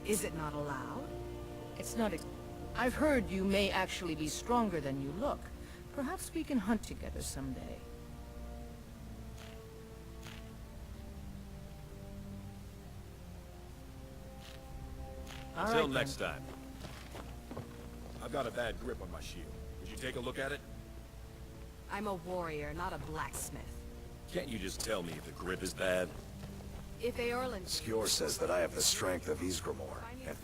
Is it not allowed? It's not I've heard you may actually be stronger than you look. Perhaps we can hunt together someday. Until next time. I've got a bad grip on my shield. Would you take a look at it? I'm a warrior, not a blacksmith. Can't you just tell me if the grip is bad? If Eorlund... Skjor says that I have the strength of Ysgramor, and...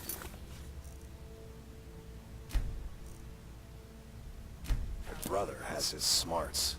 My brother has his smarts.